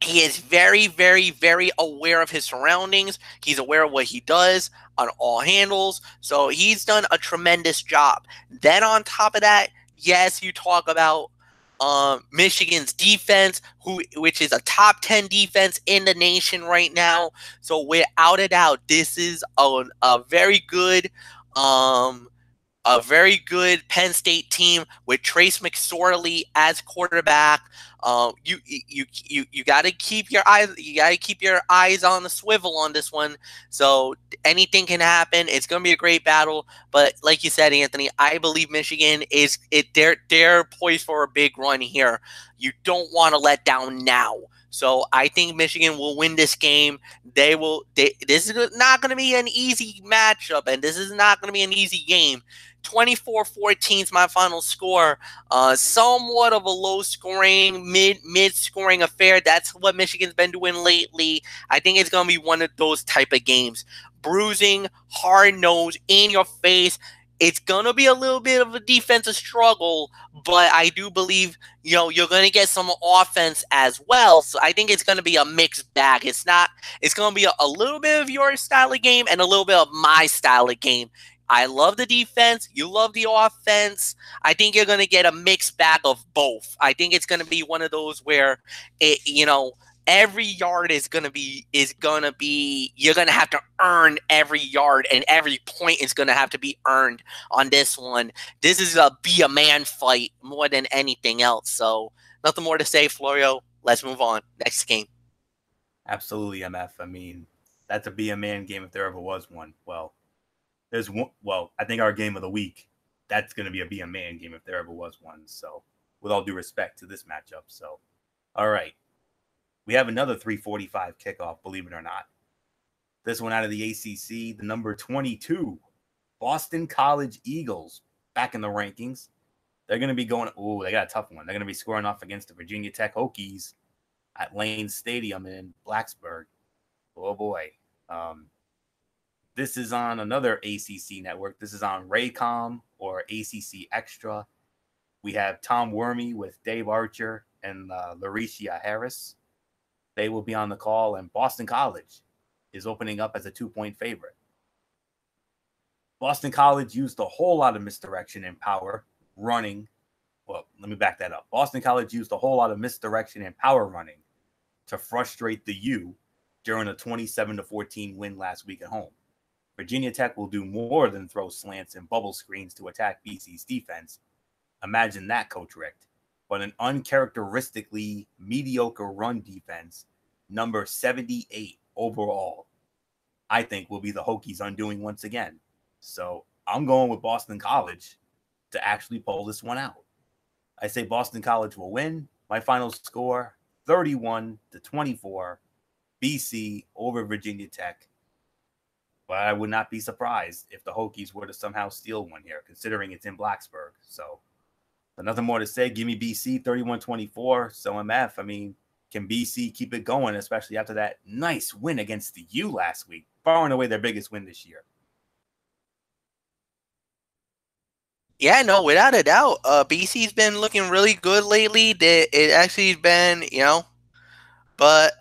he is very, very, very aware of his surroundings. He's aware of what he does on all handles. So he's done a tremendous job. Then on top of that, yes, you talk about Michigan's defense, which is a top 10 defense in the nation right now. So without a doubt, this is a very good Penn State team with Trace McSorley as quarterback. You got to keep your eyes on the swivel on this one. So anything can happen. It's going to be a great battle. But like you said, Anthony, I believe Michigan they're poised for a big run here. You don't want to let down now. So I think Michigan will win this game. This is not going to be an easy matchup, and this is not going to be an easy game. 24-14 is my final score. Somewhat of a low-scoring, mid-scoring affair. That's what Michigan's been doing lately. I think it's going to be one of those type of games. Bruising, hard-nosed, in your face. It's going to be a little bit of a defensive struggle, but I do believe, you're going to get some offense as well. So I think it's going to be a mixed bag. It's going to be a little bit of your style of game and a little bit of my style of game. I love the defense. You love the offense. I think you're going to get a mixed bag of both. I think it's going to be one of those where every yard is going to be you're going to have to earn every yard, and every point is going to have to be earned on this one. This is be a man fight more than anything else. So nothing more to say, Florio. Let's move on. Next game. Absolutely, MF. I mean, that's a be a man game if there ever was one. Well, there's one. Well, I think our game of the week, that's going to be a be a man game if there ever was one. So with all due respect to this matchup. So, all right. We have another 3:45 kickoff, believe it or not. This one out of the ACC, the number 22, Boston College Eagles, back in the rankings. They're going to be going, they got a tough one. They're going to be scoring off against the Virginia Tech Hokies at Lane Stadium in Blacksburg. Oh, boy. This is on another ACC network. This is on Raycom or ACC Extra. We have Tom Wormy with Dave Archer and Larisha Harris. They will be on the call, and Boston College is opening up as a 2-point favorite. Boston College used a whole lot of misdirection and power running. Well, let me back that up. Boston College used a whole lot of misdirection and power running to frustrate the U during a 27-14 win last week at home. Virginia Tech will do more than throw slants and bubble screens to attack BC's defense. Imagine that, Coach Richt. But an uncharacteristically mediocre run defense, number 78 overall, I think will be the Hokies' undoing once again. So I'm going with Boston College to actually pull this one out. I say Boston College will win. My final score, 31-24, BC over Virginia Tech. But I would not be surprised if the Hokies were to somehow steal one here, considering it's in Blacksburg. So nothing more to say. Give me BC 31-24. So MF, I mean, can BC keep it going, especially after that nice win against the U last week? Far and away their biggest win this year. Yeah, no, without a doubt. BC's been looking really good lately. It actually has been, but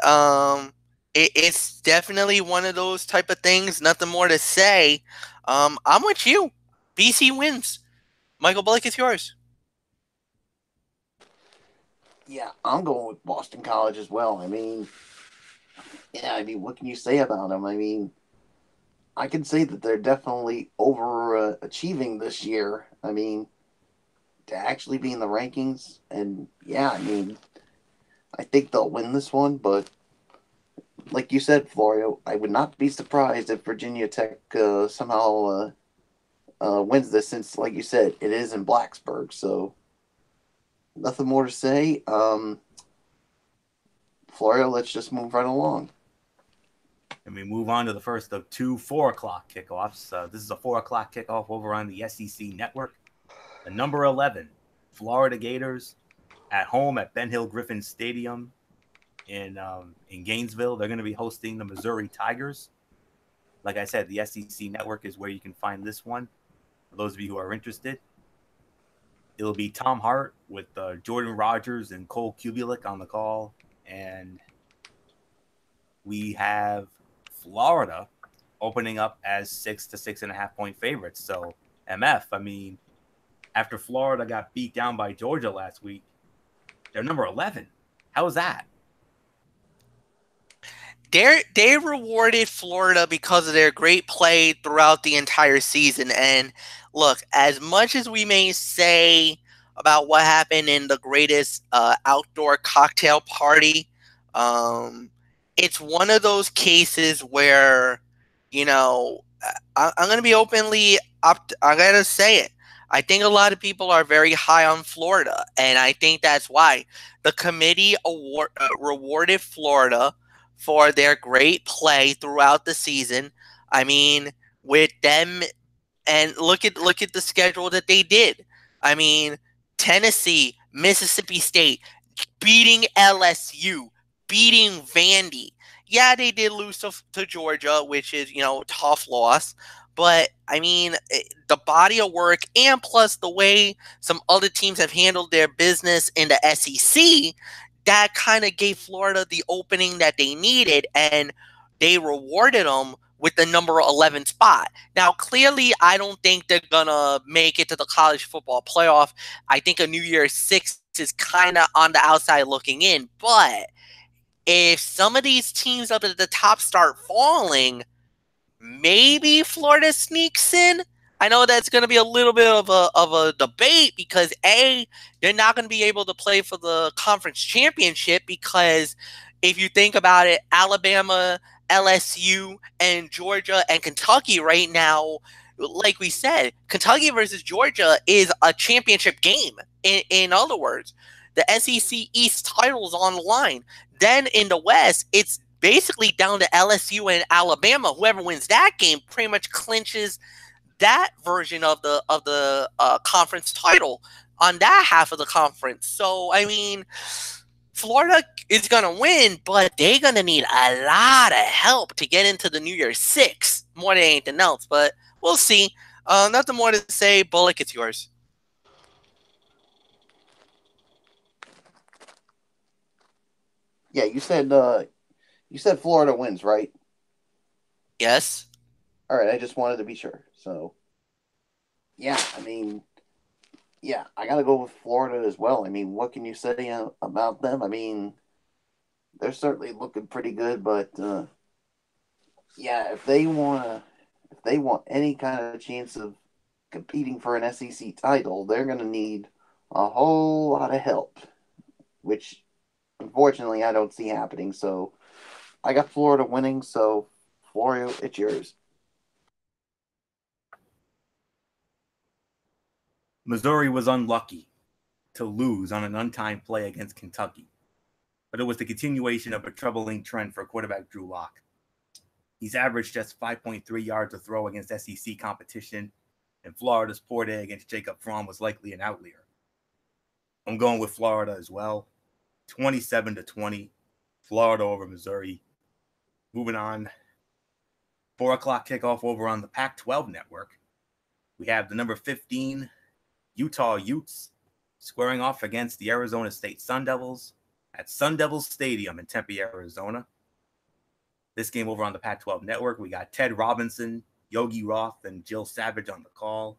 it's definitely one of those type of things. Nothing more to say. I'm with you. BC wins. Michael Blake, it's yours. Yeah, I'm going with Boston College as well. What can you say about them? I can say that they're definitely overachieving this year. To actually be in the rankings. And, I think they'll win this one. But, like you said, Florio, I would not be surprised if Virginia Tech somehow wins this since, like you said, it is in Blacksburg. So, nothing more to say. Florio, let's just move right along. And we move on to the first of two 4 o'clock kickoffs. This is a 4 o'clock kickoff over on the SEC network. The number 11, Florida Gators, at home at Ben Hill Griffin Stadium in Gainesville. They're going to be hosting the Missouri Tigers. Like I said, the SEC network is where you can find this one. For those of you who are interested, it'll be Tom Hart with Jordan Rogers and Cole Kubelik on the call. And we have Florida opening up as 6 to 6.5 point favorites. So MF, after Florida got beat down by Georgia last week, They're number 11. How is that? They rewarded Florida because of their great play throughout the entire season. And look, as much as we may say about what happened in the greatest outdoor cocktail party, it's one of those cases where, you know, I'm going to be openly up. I got to say it. I think a lot of people are very high on Florida, and I think that's why the committee rewarded Florida for their great play throughout the season. I mean, with them, and look at the schedule that they did. I mean, Tennessee, Mississippi State, beating LSU, beating Vandy. Yeah, they did lose to Georgia, which is, tough loss. But, I mean, the body of work and plus the way some other teams have handled their business in the SEC, that kind of gave Florida the opening that they needed, and they rewarded them with the number 11 spot. Now, clearly, I don't think they're going to make it to the college football playoff. I think a New Year's 6 is kind of on the outside looking in. But if some of these teams up at the top start falling, maybe Florida sneaks in. I know that's going to be a little bit of a debate because they're not going to be able to play for the conference championship because if you think about it, Alabama, LSU, and Georgia and Kentucky right now, like we said, Kentucky versus Georgia is a championship game. In other words, the SEC East title is on the line. Then in the West, it's basically down to LSU and Alabama. Whoever wins that game pretty much clinches that version of the conference title on that half of the conference. So, I mean, Florida is going to win, but they're going to need a lot of help to get into the New Year's 6 more than anything else. But we'll see. Nothing more to say. Bullock, it's yours. Yeah, you said Florida wins, right? Yes. All right, I just wanted to be sure. So, yeah, I mean, yeah, I got to go with Florida as well. I mean, what can you say about them? I mean, they're certainly looking pretty good, but yeah, if they want any kind of chance of competing for an SEC title, they're going to need a whole lot of help, which unfortunately I don't see happening. So I got Florida winning. So Florio, it's yours. Missouri was unlucky to lose on an untimed play against Kentucky, but it was the continuation of a troubling trend for quarterback Drew Lock. He's averaged just 5.3 yards a throw against SEC competition, and Florida's poor day against Jacob Fromm was likely an outlier. I'm going with Florida as well. 27-20, Florida over Missouri. Moving on, 4 o'clock kickoff over on the Pac-12 network. We have the number 15 Utah Utes squaring off against the Arizona State Sun Devils at Sun Devil Stadium in Tempe, Arizona. This game over on the Pac-12 network, we got Ted Robinson, Yogi Roth, and Jill Savage on the call.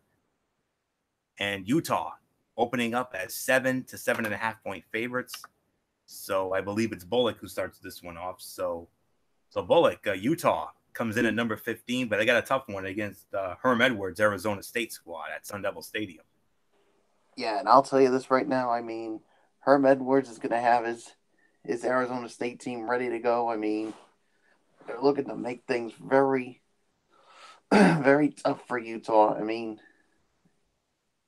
And Utah opening up as 7 to 7.5 point favorites. So I believe it's Bullock who starts this one off. So Bullock, Utah comes in at number 15, but they got a tough one against Herm Edwards' Arizona State squad at Sun Devil Stadium. Yeah, and I'll tell you this right now. I mean, Herm Edwards is going to have his Arizona State team ready to go. I mean, they're looking to make things very, very tough for Utah. I mean,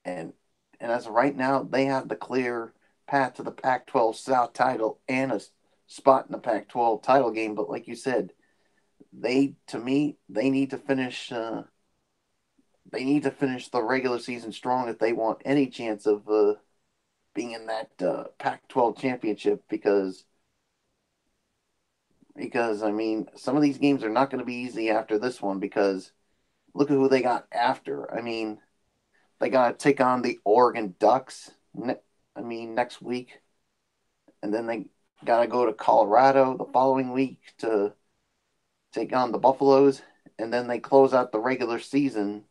and as of right now, they have the clear path to the Pac-12 South title and a spot in the Pac-12 title game. But like you said, they need to finish. They need to finish the regular season strong if they want any chance of being in that Pac-12 championship. Because I mean, some of these games are not going to be easy after this one. Because look at who they got after. I mean, they got to take on the Oregon Ducks. Next week, and then they got to go to Colorado the following week to take on the Buffaloes, and then they close out the regular season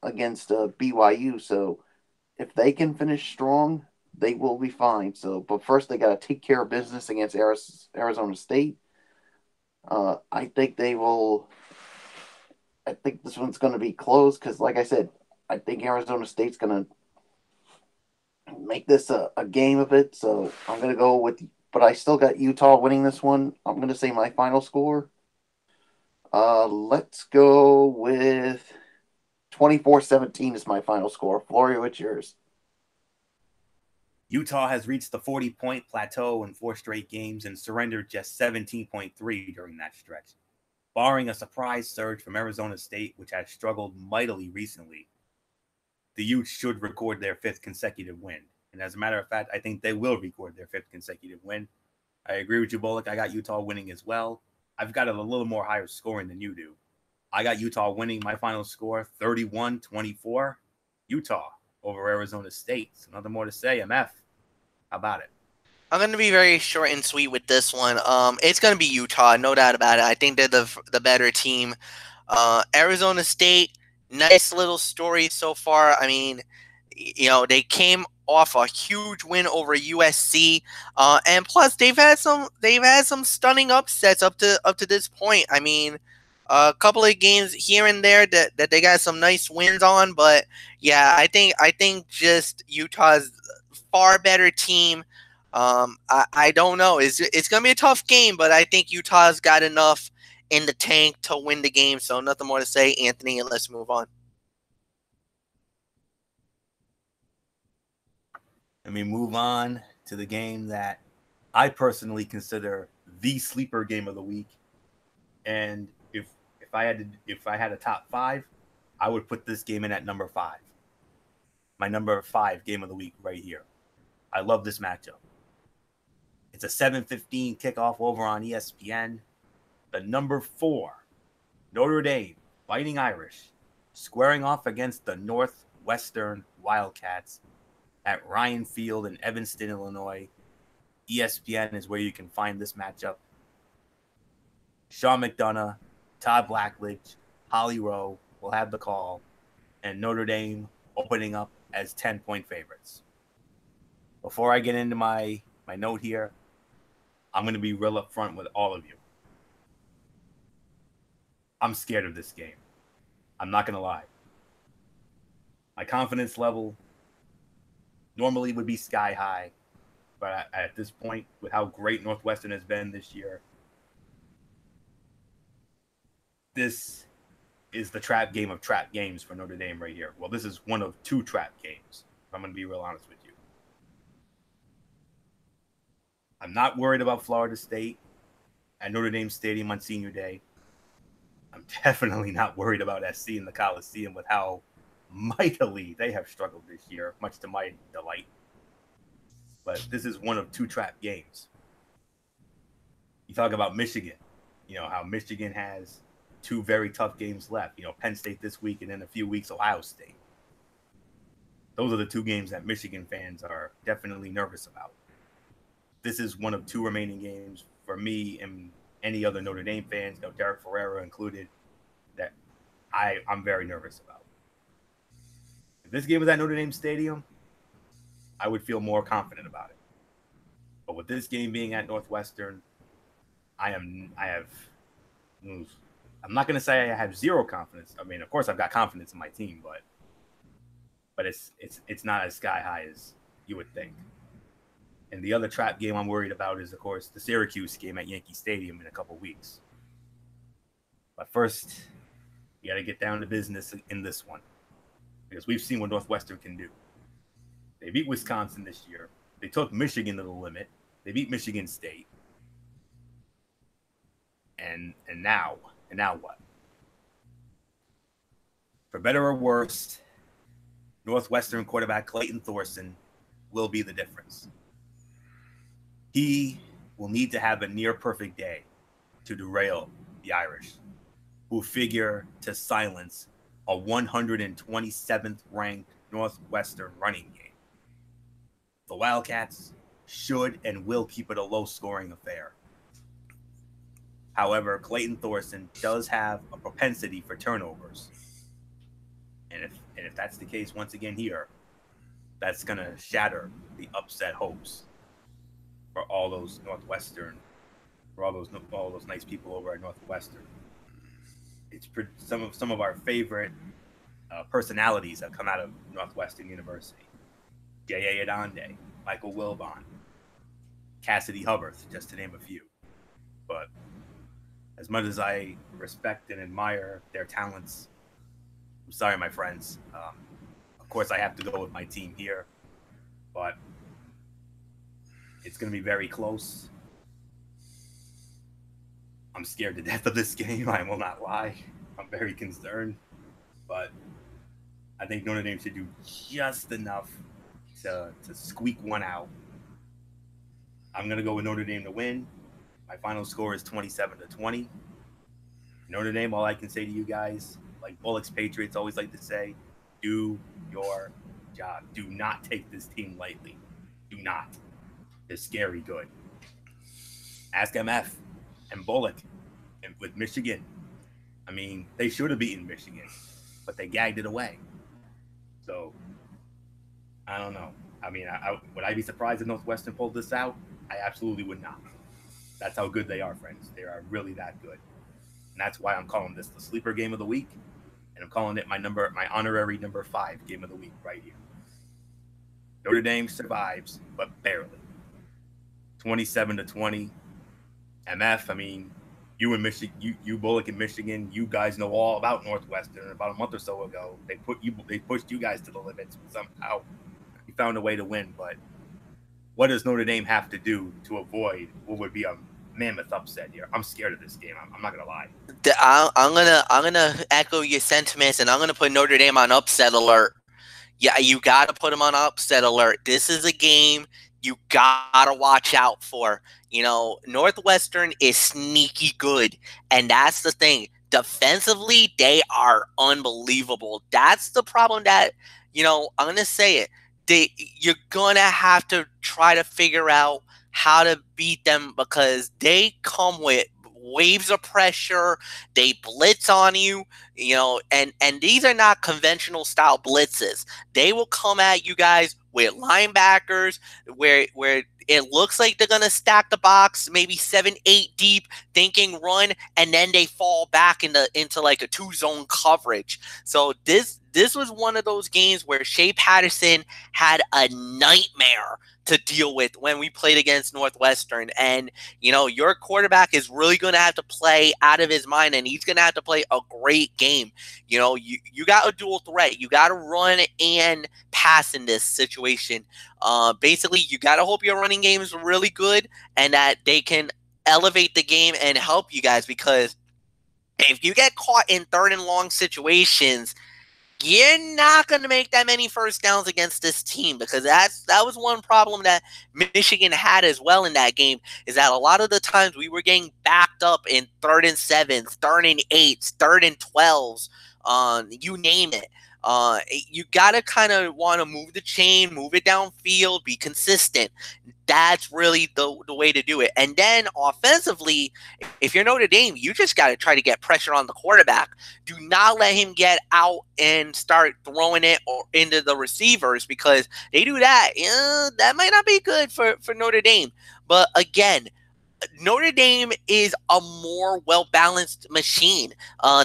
against BYU. So if they can finish strong, they will be fine. So, but first they got to take care of business against Arizona State. I think they will. I think this one's going to be close because, like I said, I think Arizona State's going to make this a game of it. So I'm going to go with, but I still got Utah winning this one. I'm going to say my final score. Let's go with 24-17 is my final score. Florio, it's yours. Utah has reached the 40-point plateau in 4 straight games and surrendered just 17.3 during that stretch. Barring a surprise surge from Arizona State, which has struggled mightily recently, the Utes should record their 5th consecutive win. And as a matter of fact, I think they will record their 5th consecutive win. I agree with you, Bullock. I got Utah winning as well. I've got it a little more higher scoring than you do. I got Utah winning. My final score, 31-24. Utah over Arizona State. So nothing more to say. MF, how about it? I'm going to be very short and sweet with this one. It's going to be Utah, no doubt about it. I think they're the better team. Arizona State, nice little story so far. I mean, they came off a huge win over USC, and plus they've had some stunning upsets up to this point. I mean, a couple of games here and there that they got some nice wins on, but yeah, I think just Utah's far better team. I don't know. It's gonna be a tough game, but I think Utah's got enough in the tank to win the game. So nothing more to say, Anthony, and let's move on. Let me move on to the game that I personally consider the sleeper game of the week. And if I had a top 5, I would put this game in at number 5. My number 5 game of the week right here. I love this matchup. It's a 7:15 kickoff over on ESPN. The number 4 Notre Dame Fighting Irish squaring off against the Northwestern Wildcats at Ryan Field in Evanston, Illinois. ESPN is where you can find this matchup. Sean McDonough, Todd Blackledge, Holly Rowe will have the call, and Notre Dame opening up as 10-point favorites. Before I get into my note here, I'm going to be real upfront with all of you. I'm scared of this game. I'm not going to lie. My confidence level normally would be sky high, but at this point, with how great Northwestern has been this year, this is the trap game of trap games for Notre Dame right here. Well, this is one of 2 trap games, if I'm going to be real honest with you. I'm not worried about Florida State at Notre Dame Stadium on Senior Day. I'm definitely not worried about SC in the Coliseum with how mightily they have struggled this year, much to my delight. But this is one of 2 trap games. You talk about Michigan, how Michigan has 2 very tough games left. Penn State this week and in a few weeks, Ohio State. Those are the 2 games that Michigan fans are definitely nervous about. This is one of 2 remaining games for me and any other Notre Dame fans, Derek Ferreira included, that I'm very nervous about. If this game was at Notre Dame Stadium, I would feel more confident about it. But with this game being at Northwestern, I'm not going to say I have zero confidence. I mean, of course, I've got confidence in my team, but it's not as sky high as you would think. And the other trap game I'm worried about is, of course, the Syracuse game at Yankee Stadium in a couple weeks. But first, you got to get down to business in this one, because we've seen what Northwestern can do. They beat Wisconsin this year. They took Michigan to the limit. They beat Michigan State. And now what? For better or worse, Northwestern quarterback Clayton Thorson will be the difference. He will need to have a near-perfect day to derail the Irish, who figure to silence a 127th ranked Northwestern running game. The Wildcats should and will keep it a low-scoring affair. However, Clayton Thorson does have a propensity for turnovers. And if that's the case once again here, that's going to shatter the upset hopes for all those Northwestern, for all those nice people over at Northwestern. It's some of our favorite personalities that come out of Northwestern University. J.A. Adonde, Michael Wilbon, Cassidy Hubbard, just to name a few. But as much as I respect and admire their talents, I'm sorry, my friends. Of course, I have to go with my team here, but it's going to be very close. I'm scared to death of this game. I will not lie. I'm very concerned, but I think Notre Dame should do just enough to squeak one out. I'm going to go with Notre Dame to win. My final score is 27-20. Notre Dame, all I can say to you guys, like Bullock's Patriots always like to say, do your job. Do not take this team lightly. Do not. They're scary good. Ask MF and Bullock and with Michigan. I mean, they should have beaten Michigan, but they gagged it away. So, I don't know. I mean, would I be surprised if Northwestern pulled this out? I absolutely would not. That's how good they are, friends. They are really that good. And that's why I'm calling this the sleeper game of the week. And I'm calling it my honorary number 5 game of the week right here. Notre Dame survives, but barely. 27-20. MF, I mean, you and Michigan, you Bullock in Michigan, you guys know all about Northwestern. About a month or so ago, they pushed you guys to the limits. Somehow, you found a way to win. But what does Notre Dame have to do to avoid what would be a mammoth upset here? I'm scared of this game. I'm not gonna lie. I'm gonna echo your sentiments, and I'm gonna put Notre Dame on upset alert. Yeah, you gotta put them on upset alert. This is a game you gotta watch out for. You know, Northwestern is sneaky good, and that's the thing. Defensively, they are unbelievable. That's the problem that, you know, I'm gonna say it. You're gonna have to try to figure out how to beat them because they come with waves of pressure. They blitz on you, you know, and these are not conventional style blitzes. They will come at you guys with linebackers where it looks like they're going to stack the box, maybe 7-8 deep, thinking run, and then they fall back into like a 2-zone coverage. So this was one of those games where Shea Patterson had a nightmare to deal with when we played against Northwestern. And, you know, your quarterback is really going to have to play out of his mind, and he's going to have to play a great game. You know, you got a dual threat. You got to run and pass in this situation. Basically, you got to hope your running game is really good and that they can elevate the game and help you guys, because if you get caught in 3rd and long situations, you're not going to make that many first downs against this team, because that was one problem that Michigan had as well in that game, is that a lot of the times we were getting backed up in 3rd and 7s, 3rd and 8s, 3rd and 12s, you name it. You got to kind of want to move the chain, move it downfield, be consistent. That's really the way to do it. And then offensively, if you're Notre Dame, you just got to try to get pressure on the quarterback. Do not let him get out and start throwing it into the receivers, because they do that. That might not be good for Notre Dame. But again, Notre Dame is a more well-balanced machine.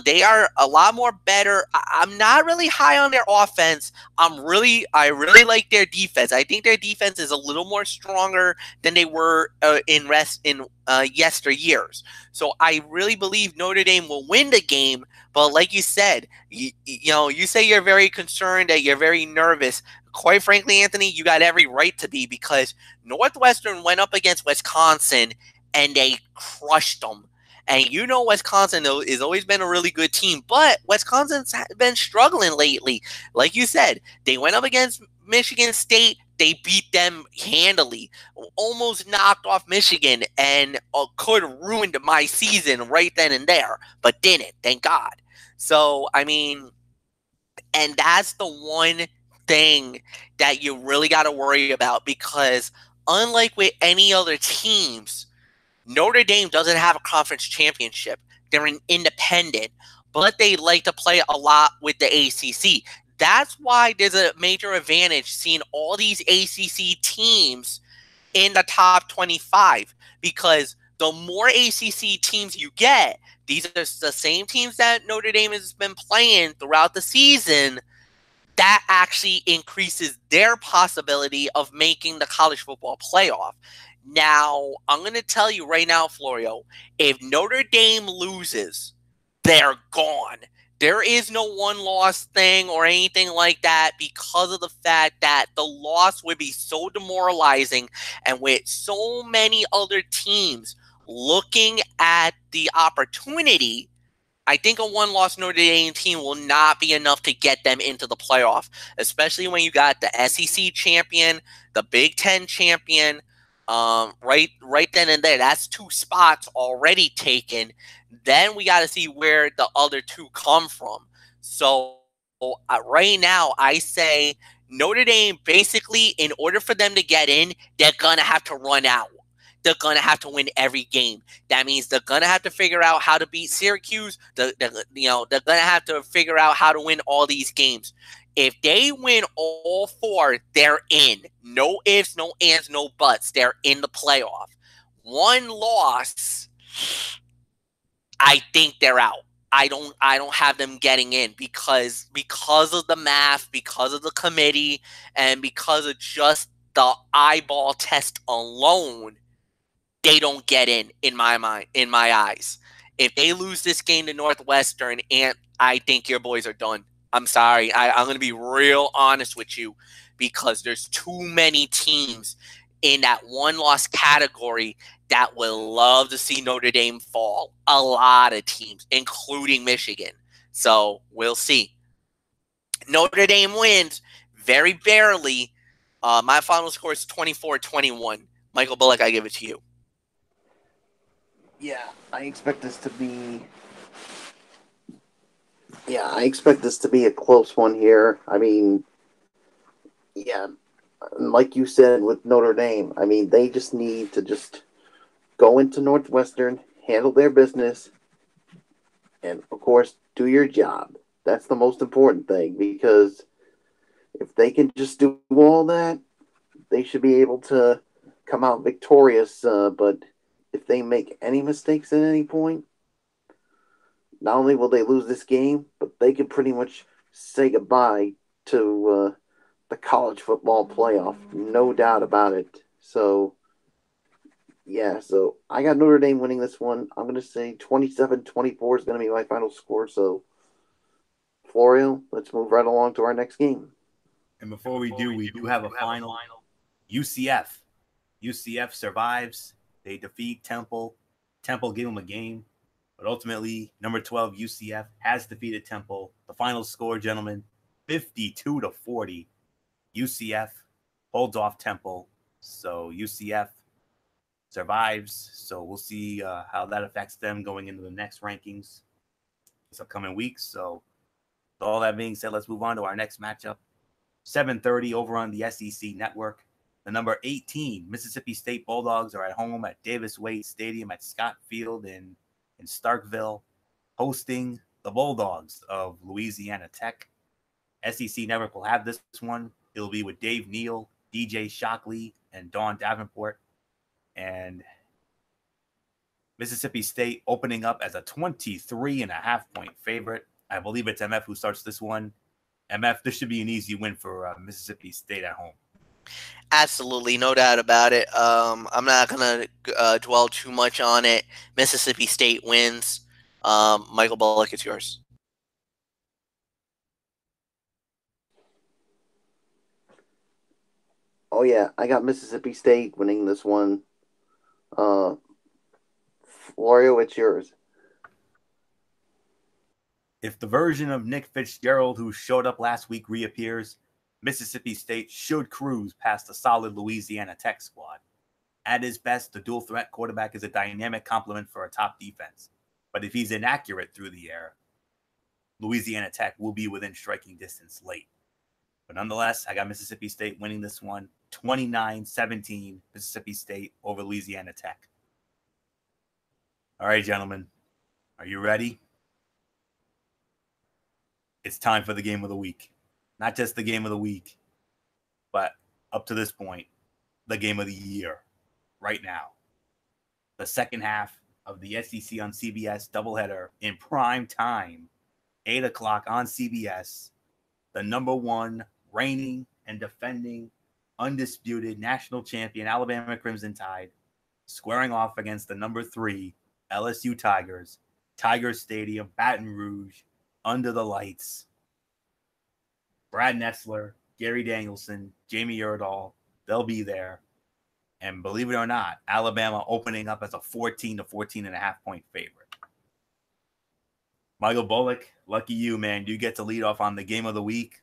They are a lot more better. I'm not really high on their offense. I really like their defense. I think their defense is a little more stronger than they were in yesteryears. So I really believe Notre Dame will win the game. But like you said, you say you're very concerned, that you're very nervous. Quite frankly, Anthony, you got every right to be, because Northwestern went up against Wisconsin and they crushed them. And you know Wisconsin has always been a really good team, but Wisconsin's been struggling lately. Like you said, they went up against Michigan State. They beat them handily, almost knocked off Michigan, and could have ruined my season right then and there, but didn't, thank God. So, I mean, and that's the one thing that you really got to worry about, because unlike with any other teams, Notre Dame doesn't have a conference championship. They're an independent, but they like to play a lot with the ACC. that's why there's a major advantage seeing all these ACC teams in the top 25, because the more ACC teams you get, these are the same teams that Notre Dame has been playing throughout the season, that actually increases their possibility of making the college football playoff. Now, I'm going to tell you right now, Florio, if Notre Dame loses, they're gone. There is no one-loss thing or anything like that, because of the fact that the loss would be so demoralizing, and with so many other teams looking at the opportunity, I think a one-loss Notre Dame team will not be enough to get them into the playoff, especially when you got the SEC champion, the Big Ten champion, right then and there. That's 2 spots already taken. Then we got to see where the other 2 come from. So right now, I say Notre Dame, basically, in order for them to get in, they're going to have to run out. They're going to have to win every game. That means they're going to have to figure out how to beat Syracuse. They're going to have to figure out how to win all these games. If they win all 4, they're in. No ifs, no ands, no buts. They're in the playoff. One loss, I think they're out. I don't have them getting in because of the math, because of the committee, and because of just the eyeball test alone. They don't get in my mind, in my eyes. If they lose this game to Northwestern, and I think your boys are done. I'm sorry. I'm going to be real honest with you, because there's too many teams in that one-loss category that will love to see Notre Dame fall. A lot of teams, including Michigan. So we'll see. Notre Dame wins very barely. My final score is 24-21. Michael Bullock, I give it to you. Yeah, I expect this to be. Yeah, I expect this to be a close one here. I mean, yeah, like you said with Notre Dame, I mean, they just need to just go into Northwestern, handle their business, and of course, do your job. That's the most important thing, because if they can just do all that, they should be able to come out victorious. But if they make any mistakes at any point, not only will they lose this game, but they could pretty much say goodbye to the college football playoff. No doubt about it. So, yeah, so I got Notre Dame winning this one. I'm going to say 27-24 is going to be my final score. So, Florio, let's move right along to our next game. And before we do have a final. UCF. UCF survives. They defeat Temple. Temple gave them a game. But ultimately, number 12, UCF, has defeated Temple. The final score, gentlemen, 52-40. UCF holds off Temple. So UCF survives. So we'll see how that affects them going into the next rankings this upcoming week. So with all that being said, let's move on to our next matchup. 7:30 over on the SEC Network. The number 18 Mississippi State Bulldogs are at home at Davis Wade Stadium at Scott Field in Starkville, hosting the Bulldogs of Louisiana Tech. SEC Network will have this one. It'll be with Dave Neal, DJ Shockley, and Dawn Davenport. And Mississippi State opening up as a 23.5-point favorite. I believe it's MF who starts this one. MF, this should be an easy win for Mississippi State at home. Absolutely, no doubt about it. I'm not going to dwell too much on it. Mississippi State wins. Michael Bullock, it's yours. Oh, yeah, I got Mississippi State winning this one. Florio, it's yours. If the version of Nick Fitzgerald who showed up last week reappears, Mississippi State should cruise past a solid Louisiana Tech squad. At his best, the dual threat quarterback is a dynamic complement for a top defense. But if he's inaccurate through the air, Louisiana Tech will be within striking distance late. But nonetheless, I got Mississippi State winning this one, 29-17, Mississippi State over Louisiana Tech. All right, gentlemen, are you ready? It's time for the game of the week. not just the game of the week, but up to this point, the game of the year right now. The second half of the SEC on CBS doubleheader in prime time, 8 o'clock on CBS. The number one reigning and defending undisputed national champion Alabama Crimson Tide squaring off against the number 3 LSU Tigers, Tiger Stadium, Baton Rouge, under the lights. Brad Nessler, Gary Danielson, Jamie Erdahl, they'll be there. And believe it or not, Alabama opening up as a 14 to 14.5 point favorite. Michael Bullock, lucky you, man. You get to lead off on the game of the week.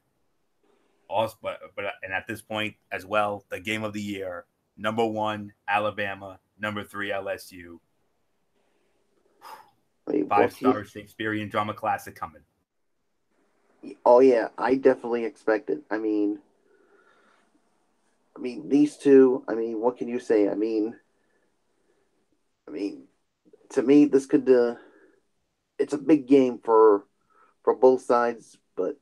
Also, and at this point as well, the game of the year. Number 1, Alabama. Number 3, LSU. 5-star Shakespearean drama classic coming. Oh yeah, I definitely expect it. I mean, these two. I mean, what can you say? I mean, to me, this could. It's a big game for both sides, but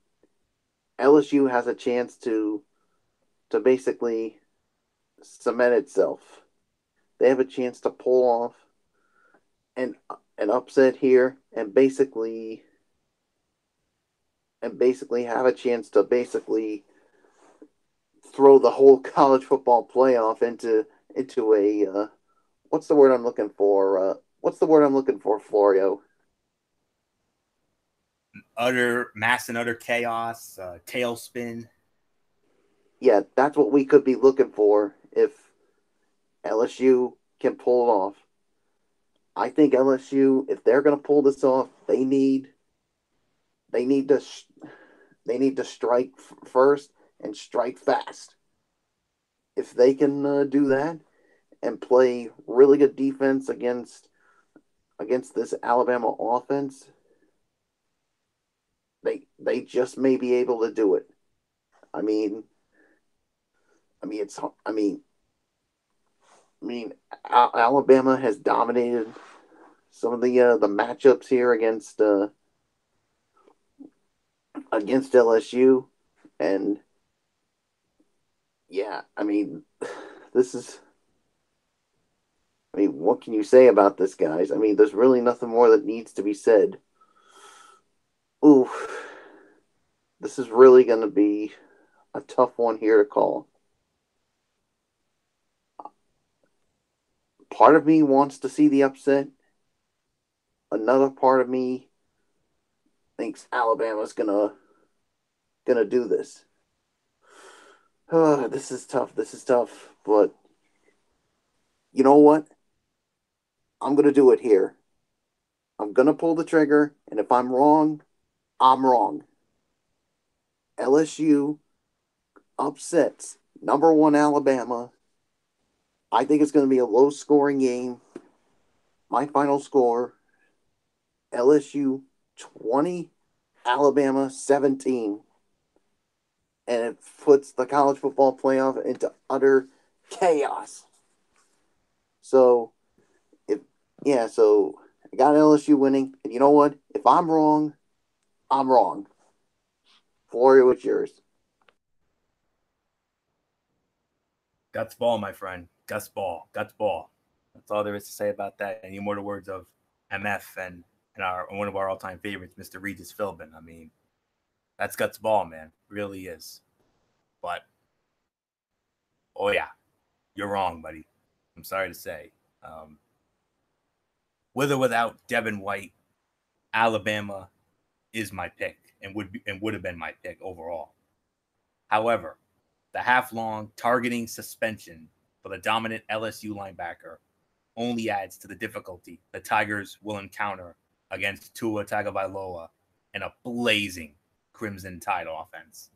LSU has a chance to basically cement itself. They have a chance to pull off an upset here and basically have a chance to basically throw the whole college football playoff into a what's the word I'm looking for? What's the word I'm looking for, Florio? Utter mass and utter chaos, tailspin. Yeah, that's what we could be looking for if LSU can pull it off. I think LSU, if they're going to pull this off, they need to strike first and strike fast. If they can do that and play really good defense against this Alabama offense, they just may be able to do it. Alabama has dominated some of the matchups here against LSU, and yeah, this is. What can you say about this, guys? There's really nothing more that needs to be said. Ooh, this is really going to be a tough one here to call. Part of me wants to see the upset. Another part of me thinks Alabama's gonna do this. This is tough. But you know what? I'm gonna do it here. I'm gonna pull the trigger, and if I'm wrong, I'm wrong. LSU upsets number 1 Alabama. I think it's going to be a low-scoring game. My final score, LSU 20, Alabama 17. And it puts the college football playoff into utter chaos. So I got LSU winning. And you know what? If I'm wrong, I'm wrong. Florio, it's yours. Guts ball, my friend. Guts ball. That's all there is to say about that. Any more the words of MF and one of our all-time favorites, Mr. Regis Philbin. That's guts ball, man. Really is. But, oh yeah, you're wrong, buddy. I'm sorry to say. With or without Devin White, Alabama is my pick and would have been my pick overall. However, the half-long targeting suspension for the dominant LSU linebacker only adds to the difficulty the Tigers will encounter against Tua Tagovailoa and a blazing Crimson Tide offense.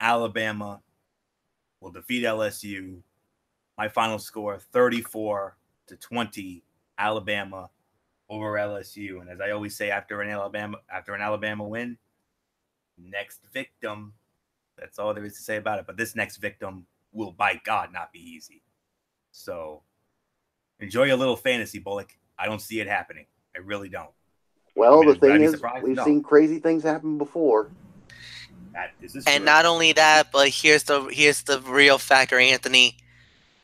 Alabama will defeat LSU. My final score, 34-20, Alabama over LSU. And as I always say after an Alabama win, next victim. That's all there is to say about it. But this next victim will, by God, not be easy. So enjoy your little fantasy, Bullock. I don't see it happening. I really don't. Well, the would I thing be is, surprised? we've No. seen crazy things happen before. This is And true. not only that, but here's the real factor, Anthony.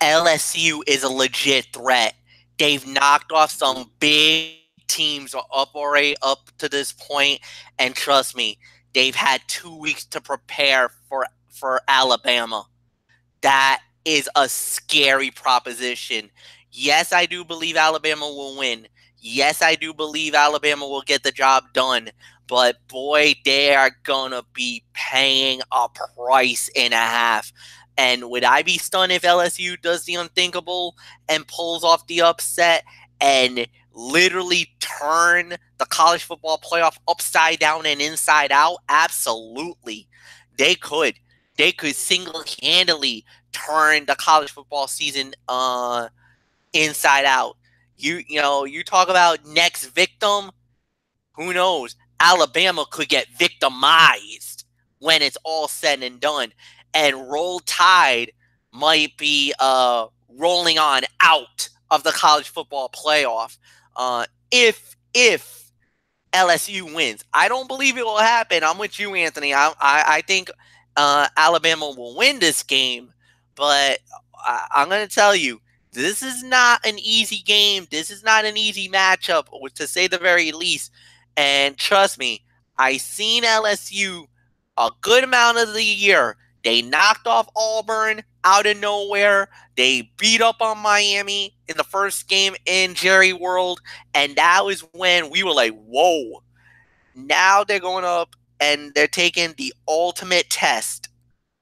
LSU is a legit threat. They've knocked off some big teams up to this point, and trust me, they've had 2 weeks to prepare for Alabama. That is a scary proposition. Yes, I do believe Alabama will win. Yes, I do believe Alabama will get the job done. But boy, they are going to be paying a price and a half. And would I be stunned if LSU does the unthinkable and pulls off the upset and literally turn the college football playoff upside down and inside out? Absolutely. They could. They could single-handedly turn the college football season inside out. You talk about next victim. Who knows? Alabama could get victimized when it's all said and done, and Roll Tide might be rolling on out of the college football playoff if LSU wins. I don't believe it will happen. I'm with you, Anthony. I think Alabama will win this game, but I'm going to tell you, this is not an easy game. This is not an easy matchup, to say the very least. And trust me, I've seen LSU a good amount of the year. They knocked off Auburn out of nowhere. They beat up on Miami in the first game in Jerry World. And that was when we were like, whoa. Now they're going up and they're taking the ultimate test.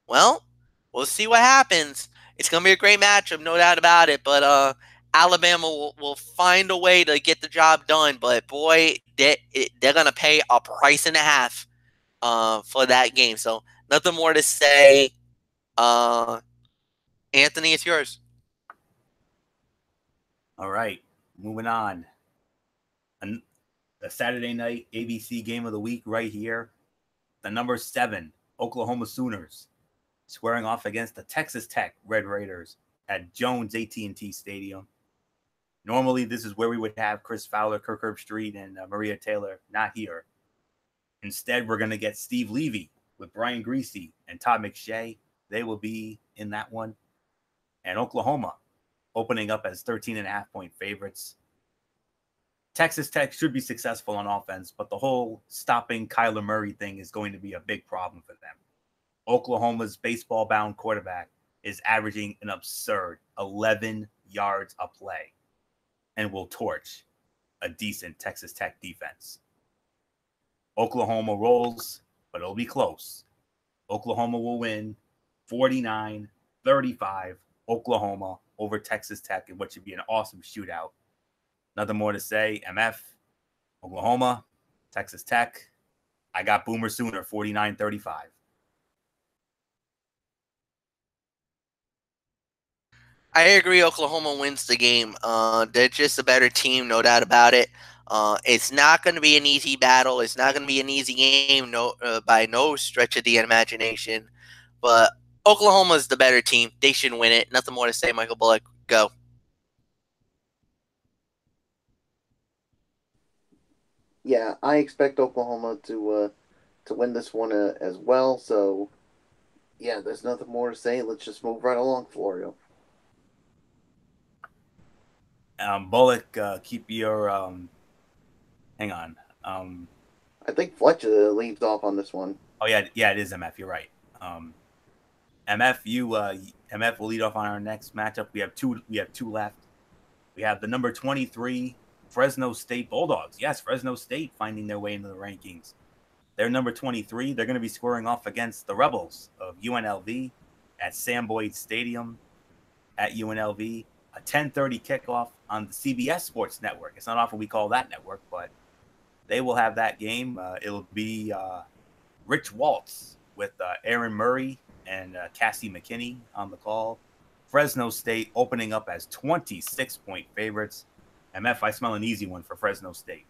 Well, we'll see what happens. It's going to be a great matchup, no doubt about it. But Alabama will find a way to get the job done. But boy, they're going to pay a price and a half for that game. So nothing more to say. Anthony, it's yours. All right, moving on. A Saturday night ABC game of the week right here. The number 7 Oklahoma Sooners squaring off against the Texas Tech Red Raiders at Jones AT&T Stadium. Normally, this is where we would have Chris Fowler, Kirk Herbstreit, and Maria Taylor. Not here. Instead, we're going to get Steve Levy with Brian Griese and Todd McShay. They will be in that one. And Oklahoma opening up as 13.5-point favorites. Texas Tech should be successful on offense, but the whole stopping Kyler Murray thing is going to be a big problem for them. Oklahoma's baseball-bound quarterback is averaging an absurd 11 yards a play and will torch a decent Texas Tech defense. Oklahoma rolls, but it'll be close. Oklahoma will win 49-35, Oklahoma over Texas Tech in what should be an awesome shootout. Nothing more to say. MF, Oklahoma, Texas Tech. I got Boomer Sooner, 49-35. I agree. Oklahoma wins the game. They're just a better team, no doubt about it. It's not going to be an easy battle. It's not going to be an easy game, by no stretch of the imagination. But Oklahoma's the better team. They should win it. Nothing more to say. Michael Bullock, go. Yeah, I expect Oklahoma to win this one as well. So, yeah, there's nothing more to say. Let's just move right along, Florio. Bullock, keep your hang on. I think Fletcher leads off on this one. Oh yeah, it is MF. You're right. MF will lead off on our next matchup. We have two left. We have the number 23 Fresno State Bulldogs. Yes, Fresno State finding their way into the rankings. They're number 23. They're going to be scoring off against the Rebels of UNLV at Sam Boyd Stadium at UNLV. A 10:30 kickoff on the CBS Sports Network. It's not often we call that network, but they will have that game. It'll be Rich Waltz with Aaron Murray and Cassie McKinney on the call. Fresno State opening up as 26-point favorites. MF, I smell an easy one for Fresno State.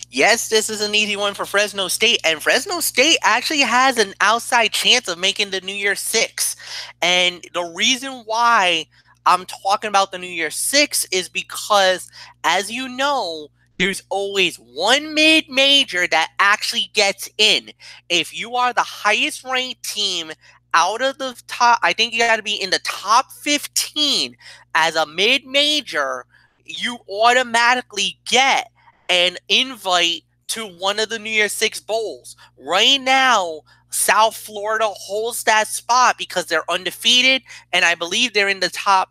Yes, this is an easy one for Fresno State. And Fresno State actually has an outside chance of making the New Year's Six. And the reason why I'm talking about the New Year's Six is because, as you know, There's always one mid-major that actually gets in. If you are the highest ranked team out of the top, I think you got to be in the top 15 as a mid-major, you automatically get an invite to one of the New Year's Six bowls. Right now, South Florida holds that spot because they're undefeated, and I believe they're in the top.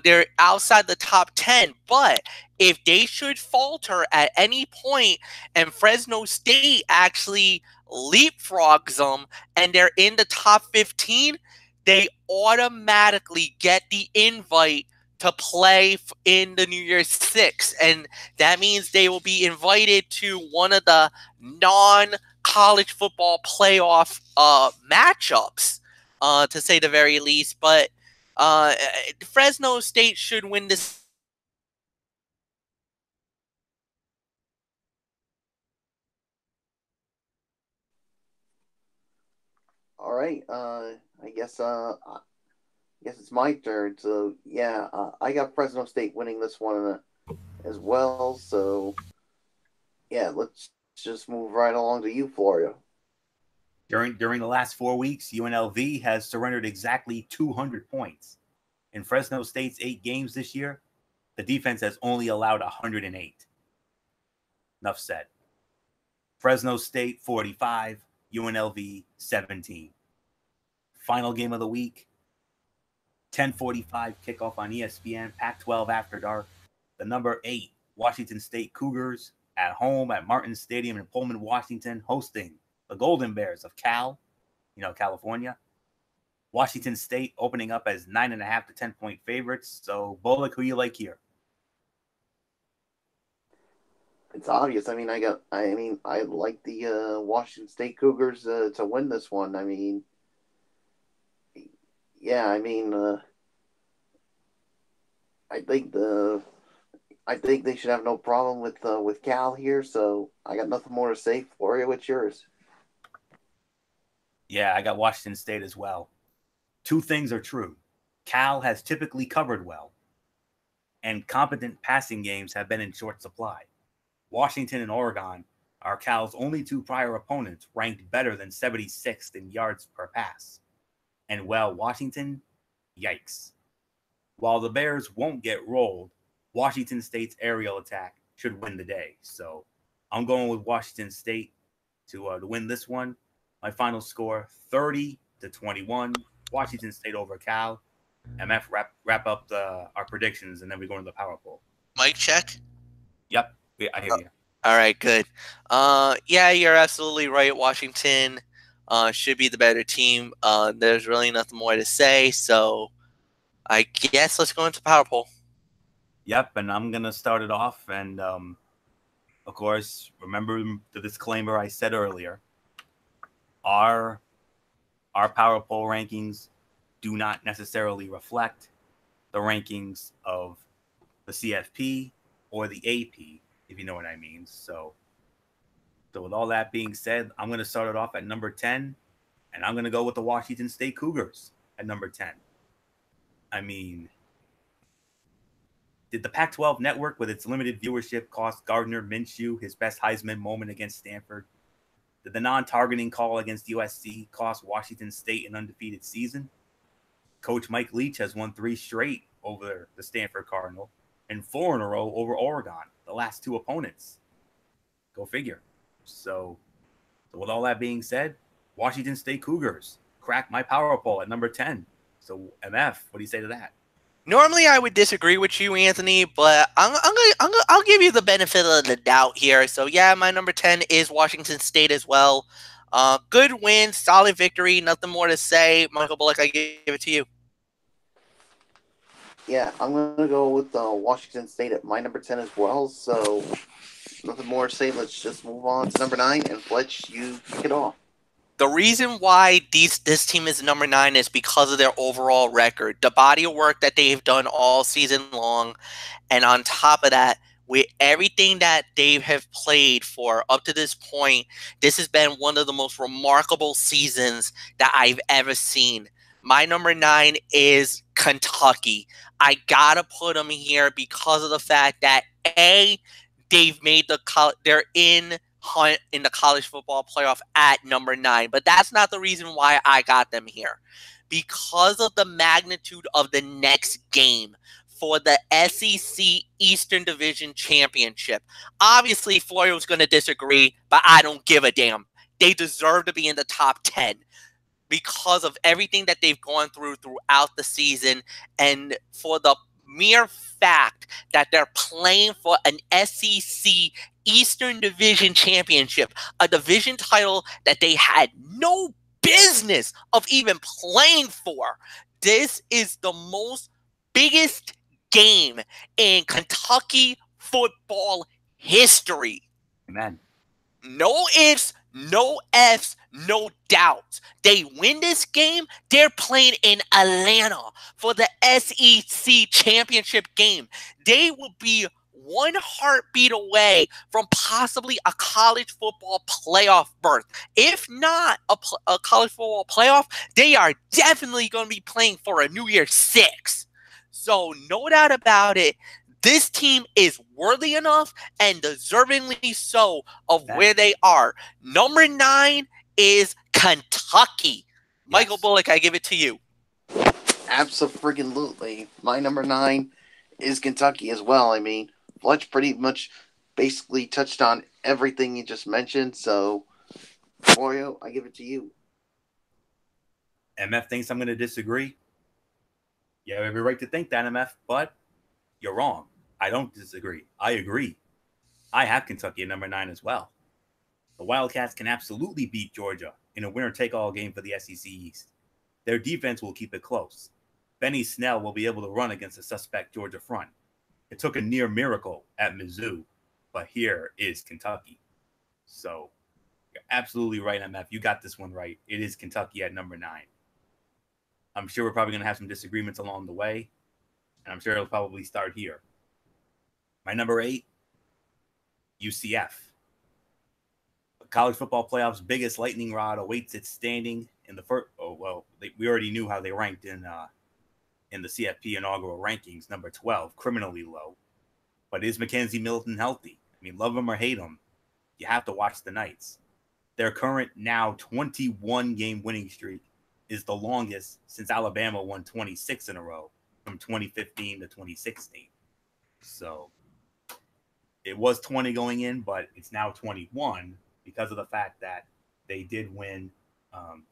They're outside the top 10, but if they should falter at any point and Fresno State actually leapfrogs them and they're in the top 15, they automatically get the invite to play in the New Year's Six. And that means they will be invited to one of the non-college football playoff matchups, to say the very least. But Fresno State should win this. All right. I guess it's my turn. So yeah, I got Fresno State winning this one as well. So yeah, let's just move right along to you, Florio. During the last 4 weeks, UNLV has surrendered exactly 200 points. In Fresno State's 8 games this year, the defense has only allowed 108. Enough said. Fresno State 45, UNLV 17. Final game of the week, 10:45 kickoff on ESPN, Pac-12 After Dark. The number 8 Washington State Cougars at home at Martin Stadium in Pullman, Washington, hosting the Golden Bears of California. Washington State opening up as 9.5 to 10-point favorites. So, Bullock, who you like here? It's obvious. I like the Washington State Cougars to win this one. I think they should have no problem with Cal here. So I got nothing more to say. Florio, what's yours? Yeah, I got Washington State as well. 2 things are true. Cal has typically covered well, and competent passing games have been in short supply. Washington and Oregon are Cal's only 2 prior opponents ranked better than 76th in yards per pass. And Washington, yikes. While the Bears won't get rolled, Washington State's aerial attack should win the day. So I'm going with Washington State to win this one. My final score, 30-21. Washington State over Cal. MF, wrap up our predictions, and then we go into the power poll. Mic check? Yep, I hear you. All right, good. Yeah, you're absolutely right. Washington should be the better team. There's really nothing more to say, so I guess let's go into power poll. Yep, and I'm going to start it off. And, of course, remember the disclaimer I said earlier. Our power poll rankings do not necessarily reflect the rankings of the CFP or the AP, if you know what I mean. So with all that being said, I'm going to start it off at number 10, and I'm going to go with the Washington State Cougars at number 10. I mean, did the Pac-12 network with its limited viewership cost Gardner Minshew his best Heisman moment against Stanford? Did the non-targeting call against USC cost Washington State an undefeated season? Coach Mike Leach has won 3 straight over the Stanford Cardinal and 4 in a row over Oregon, the last 2 opponents. Go figure. So with all that being said, Washington State Cougars crack my power poll at number 10. So MF, what do you say to that? Normally, I would disagree with you, Anthony, but I'll give you the benefit of the doubt here. So yeah, my number 10 is Washington State as well. Good win, solid victory, nothing more to say. Michael Bullock, I give it to you. Yeah, I'm going to go with Washington State at my number 10 as well. So nothing more to say. Let's just move on to number 9, and Fletch, you kick it off. The reason why this team is number 9 is because of their overall record, the body of work that they've done all season long, and on top of that, with everything that they have played for up to this point, this has been one of the most remarkable seasons that I've ever seen. My number 9 is Kentucky. I gotta put them here because of the fact that they're in hunt in the college football playoff at number 9. But that's not the reason why I got them here. Because of the magnitude of the next game for the SEC Eastern Division Championship. Obviously, Florio's going to disagree, but I don't give a damn. They deserve to be in the top 10 because of everything that they've gone through throughout the season, and for the mere fact that they're playing for an SEC Eastern Division Championship, a division title that they had no business of even playing for. This is the biggest game in Kentucky football history. Amen. No ifs, no Fs, no doubts. They win this game, they're playing in Atlanta for the SEC championship game. They will be one heartbeat away from possibly a college football playoff berth. If not a college football playoff, they are definitely going to be playing for a New Year's Six. So no doubt about it, this team is worthy enough and deservingly so of where they are. Number 9 is Kentucky. Yes. Michael Bullock, I give it to you. Absolutely. My number 9 is Kentucky as well. I mean, Fletch pretty much basically touched on everything you just mentioned. So, Florio, I give it to you. MF thinks I'm going to disagree. You have every right to think that, MF, but you're wrong. I don't disagree. I agree. I have Kentucky at number 9 as well. The Wildcats can absolutely beat Georgia in a winner-take-all game for the SEC East. Their defense will keep it close. Benny Snell will be able to run against a suspect Georgia front. It took a near miracle at Mizzou, but here is Kentucky. So you're absolutely right, MF. You got this one right. It is Kentucky at number 9. I'm sure we're probably going to have some disagreements along the way, and I'm sure it'll probably start here. My number 8, UCF. The college football playoff's biggest lightning rod awaits its standing in the first. Oh well, we already knew how they ranked in the CFP inaugural rankings, number 12, criminally low. But is Mackenzie Milton healthy? I mean, love him or hate him, you have to watch the Knights. Their current now 21-game winning streak is the longest since Alabama won 26 in a row from 2015 to 2016. So it was 20 going in, but it's now 21 because of the fact that they did win.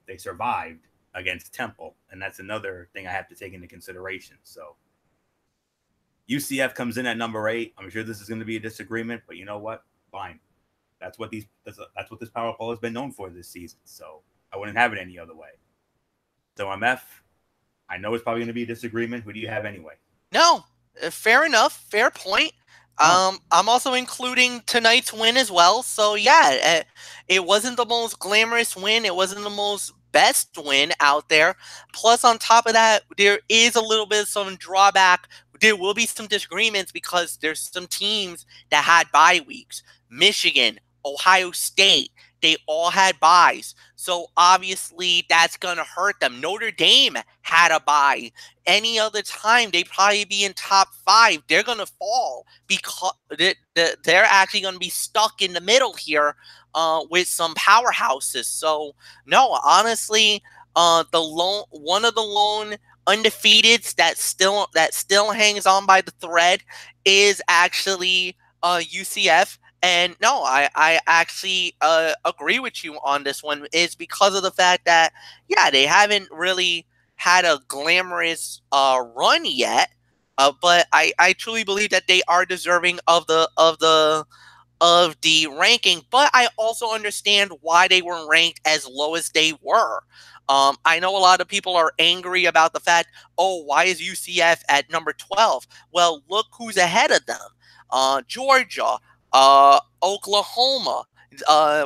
They survived against Temple, and that's another thing I have to take into consideration. So UCF comes in at number 8. I'm sure this is going to be a disagreement, but you know what? Fine. That's what this power poll has been known for this season. So I wouldn't have it any other way. So MF, I know it's probably going to be a disagreement. Who do you have anyway? No, fair enough. Fair point. I'm also including tonight's win as well. So yeah, it wasn't the most glamorous win. It wasn't the most best win out there. Plus, on top of that, there is a little bit of some drawback. There will be some disagreements because there's some teams that had bye weeks. Michigan, Ohio State, they all had byes. So obviously that's going to hurt them. Notre Dame had a bye. Any other time, they'd probably be in top 5. They're going to fall because they're actually going to be stuck in the middle here with some powerhouses. So no, honestly, one of the lone undefeateds that still hangs on by the thread is actually UCF. And no, I actually agree with you on this one. Is because of the fact that, yeah, they haven't really had a glamorous run yet. But I truly believe that they are deserving of the ranking. But I also understand why they were ranked as low as they were. I know a lot of people are angry about the fact, why is UCF at number 12? Well, look who's ahead of them. Georgia, Oklahoma,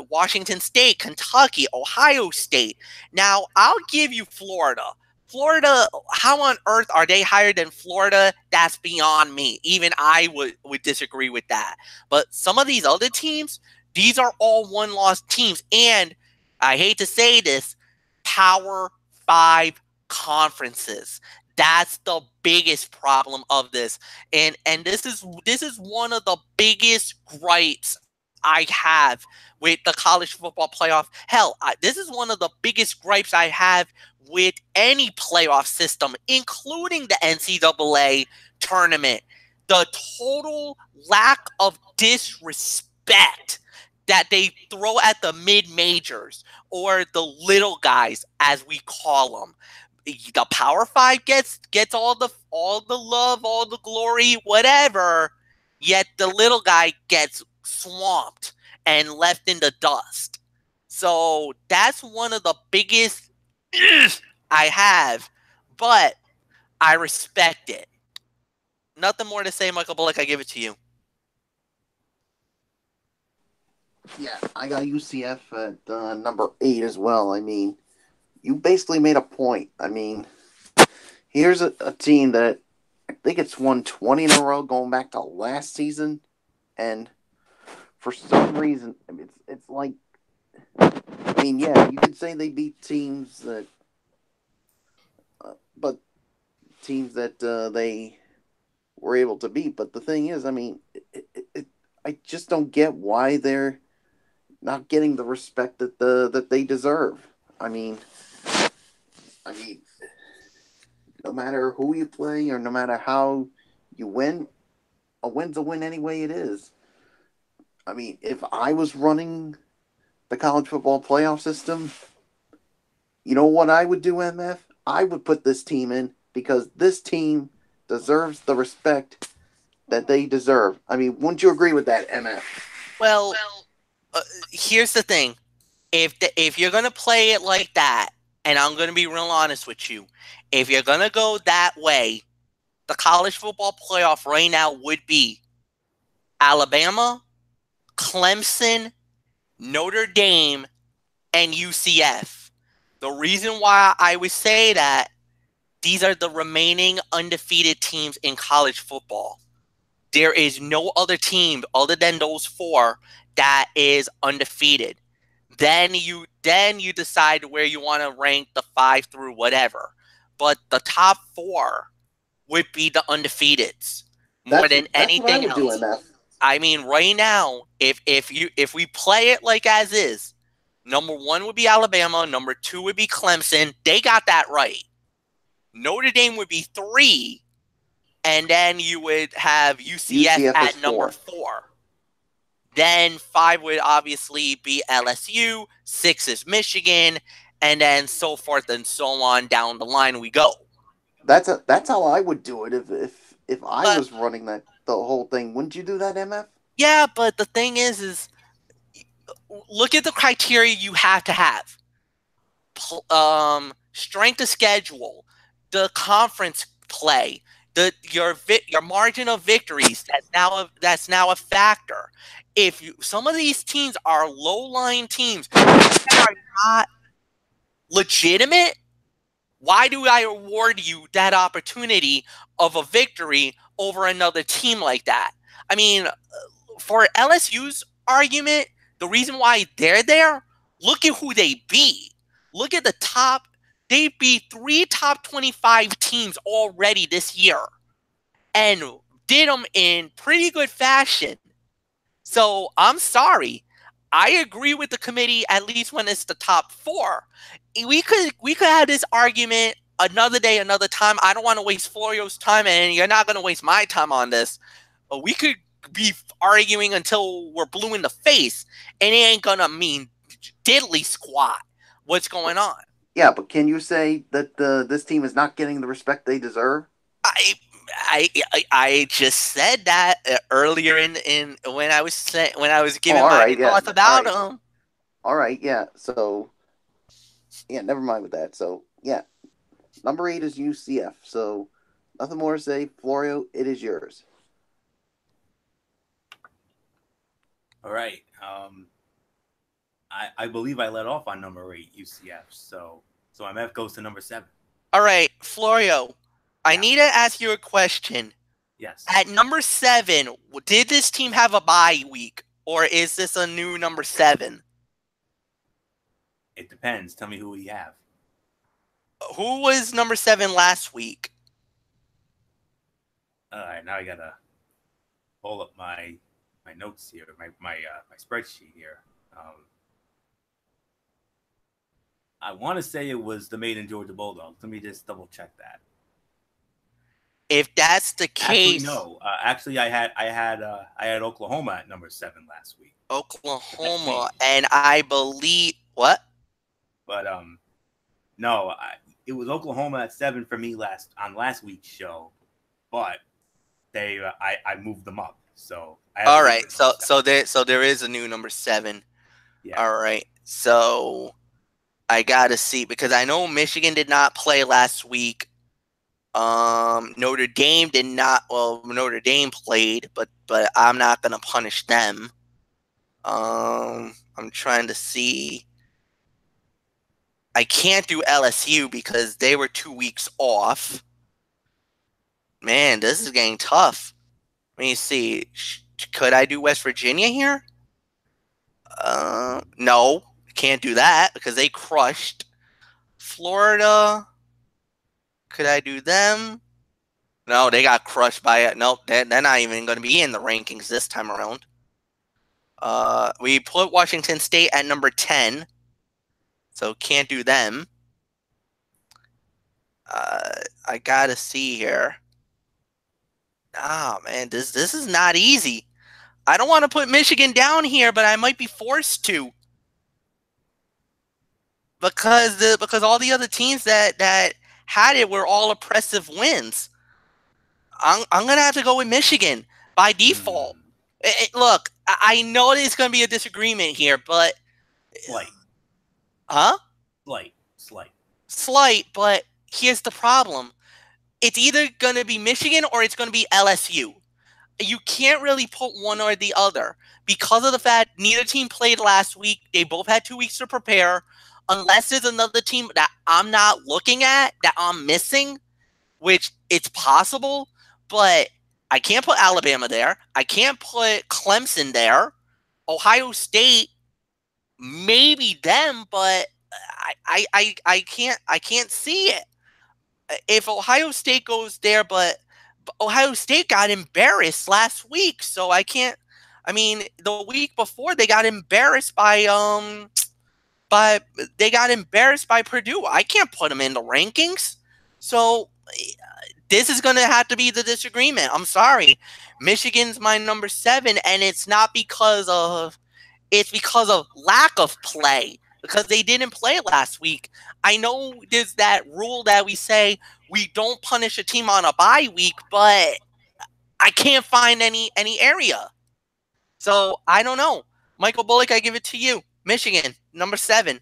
Washington State, Kentucky, Ohio State. Now, I'll give you Florida. Florida, how on earth are they higher than Florida? That's beyond me. Even I would disagree with that. But some of these other teams, these are all one-loss teams. And I hate to say this, Power 5 conferences. That's the biggest problem of this. And this is one of the biggest gripes I have with the college football playoff. Hell, this is one of the biggest gripes I have with any playoff system, including the NCAA tournament. The total lack of disrespect that they throw at the mid-majors, or the little guys, as we call them. The Power Five gets all the love, all the glory, whatever. Yet the little guy gets swamped and left in the dust. So that's one of the biggest I have, but I respect it. Nothing more to say, Michael Bullock. I give it to you. Yeah, I got UCF at number 8 as well. I mean, you basically made a point. I mean, here's a team that I think it's won 20 in a row going back to last season. And for some reason, I mean, it's like, I mean, yeah, you could say they beat teams that, but teams that they were able to beat. But the thing is, I mean, I just don't get why they're not getting the respect that they deserve. I mean, no matter who you play or no matter how you win, a win's a win any way it is. I mean, if I was running the college football playoff system, you know what I would do, MF? I would put this team in because this team deserves the respect that they deserve. I mean, wouldn't you agree with that, MF? Well, here's the thing. If you're going to play it like that, and I'm going to be real honest with you, if you're going to go that way, the college football playoff right now would be Alabama, Clemson, Notre Dame, and UCF. The reason why I would say that, these are the remaining undefeated teams in college football. There is no other team other than those 4 that is undefeated. Then you decide where you want to rank the 5 through whatever. But the top 4 would be the undefeateds more than anything else. I mean, right now, if we play it like as is, number 1 would be Alabama, number 2 would be Clemson. They got that right. Notre Dame would be 3, and then you would have UCF at number 4. Then 5 would obviously be LSU, 6 is Michigan, and then so forth and so on down the line we go. That's how I would do it if I was running the whole thing. Wouldn't you do that, MF? Yeah, but the thing is look at the criteria you have to have. Strength of schedule, the conference play, your margin of victories. That's now a factor. If some of these teams are low-lying teams that are not legitimate, why do I award you that opportunity of a victory over another team like that? I mean, for LSU's argument, the reason why they're there, look at who they beat. Look at the top. They beat 3 top 25 teams already this year and did them in pretty good fashion. So I'm sorry. I agree with the committee, at least when it's the top 4. We could have this argument another day, another time. I don't want to waste Florio's time, and you're not going to waste my time on this. But we could be arguing until we're blue in the face, and it ain't going to mean diddly squat what's going on. Yeah, but can you say that this team is not getting the respect they deserve? I just said that earlier in when I was giving my thoughts about them. All right, yeah. So, yeah, never mind with that. So, yeah, number 8 is UCF. So, nothing more to say. Florio, it is yours. All right. I believe I let off on number 8, UCF. So MF goes to number 7. All right, Florio. I need to ask you a question. Yes. At number 7, did this team have a bye week, or is this a new number 7? It depends. Tell me who we have. Who was number 7 last week? All right, now I gotta pull up my notes here, my spreadsheet here. I want to say it was the Made in Georgia Bulldogs. Let me just double check that. If that's the Actually, case, no. Actually, I had Oklahoma at number 7 last week. Oklahoma, and I believe what? But no, it was Oklahoma at 7 for me on last week's show, but I moved them up. So All right, so there is a new number 7. Yeah. All right, so I gotta see because I know Michigan did not play last week. Notre Dame did not. Well, Notre Dame played, but I'm not gonna punish them. I'm trying to see. I can't do LSU because they were 2 weeks off. Man, this is getting tough. Let me see. Could I do West Virginia here? No, can't do that because they crushed Florida. Could I do them? No, they got crushed by it. Nope, they're not even going to be in the rankings this time around. We put Washington State at number 10, so can't do them. I gotta see here. Ah, man, this is not easy. I don't want to put Michigan down here, but I might be forced to because all the other teams that had it were all oppressive wins. I'm gonna have to go with Michigan by default. Look, I know there's gonna be a disagreement here, but Slight. Huh? Slight. But here's the problem. It's either going to be Michigan or it's going to be LSU. You can't really put one or the other because of the fact neither team played last week. They both had 2 weeks to prepare. Unless there's another team that I'm not looking at, that I'm missing, which it's possible, but I can't put Alabama there. I can't put Clemson there. Ohio State, maybe them, but I can't see it. If Ohio State goes there, but Ohio State got embarrassed last week, so I can't. I mean, the week before they got embarrassed by Purdue. I can't put them in the rankings, so this is going to have to be the disagreement. I'm sorry, Michigan's my number 7, and it's not because of lack of play. Because they didn't play last week. I know there's that rule that we say we don't punish a team on a bye week, but I can't find any area. So I don't know. Michael Bullock, I give it to you. Michigan, number 7.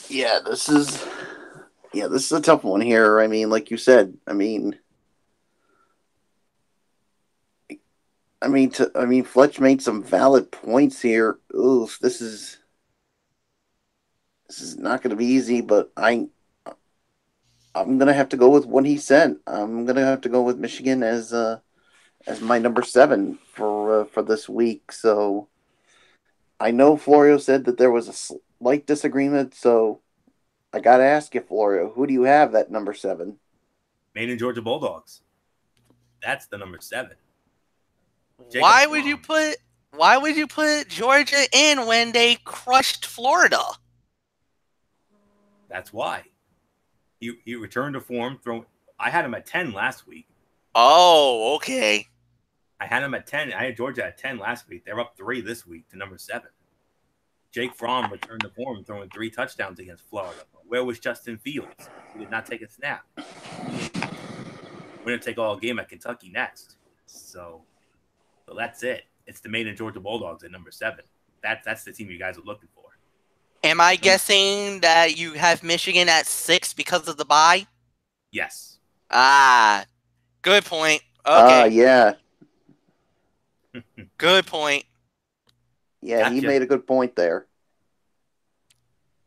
Yeah, this is a tough one here. I mean, like you said, Fletch made some valid points here. Oof, this is not going to be easy, but I'm going to have to go with what he said. I'm going to have to go with Michigan as my number 7 for this week. So I know Florio said that there was a slight disagreement, so I got to ask you, Florio, who do you have at number 7? Made in Georgia Bulldogs. That's the number 7. Why would you put Georgia in when they crushed Florida? That's why. He returned to form. I had him at 10 last week. Oh, okay. I had him at 10. I had Georgia at 10 last week. They're up 3 this week to number 7. Jake Fromm returned to form, throwing 3 touchdowns against Florida. Where was Justin Fields? He did not take a snap. We're going to take all game at Kentucky next. So that's it. It's the Made in Georgia Bulldogs at number 7. That's the team you guys are looking for. Am I guessing that you have Michigan at 6 because of the bye? Yes. Ah, good point. Okay. Yeah. Good point. Yeah, gotcha. He made a good point there.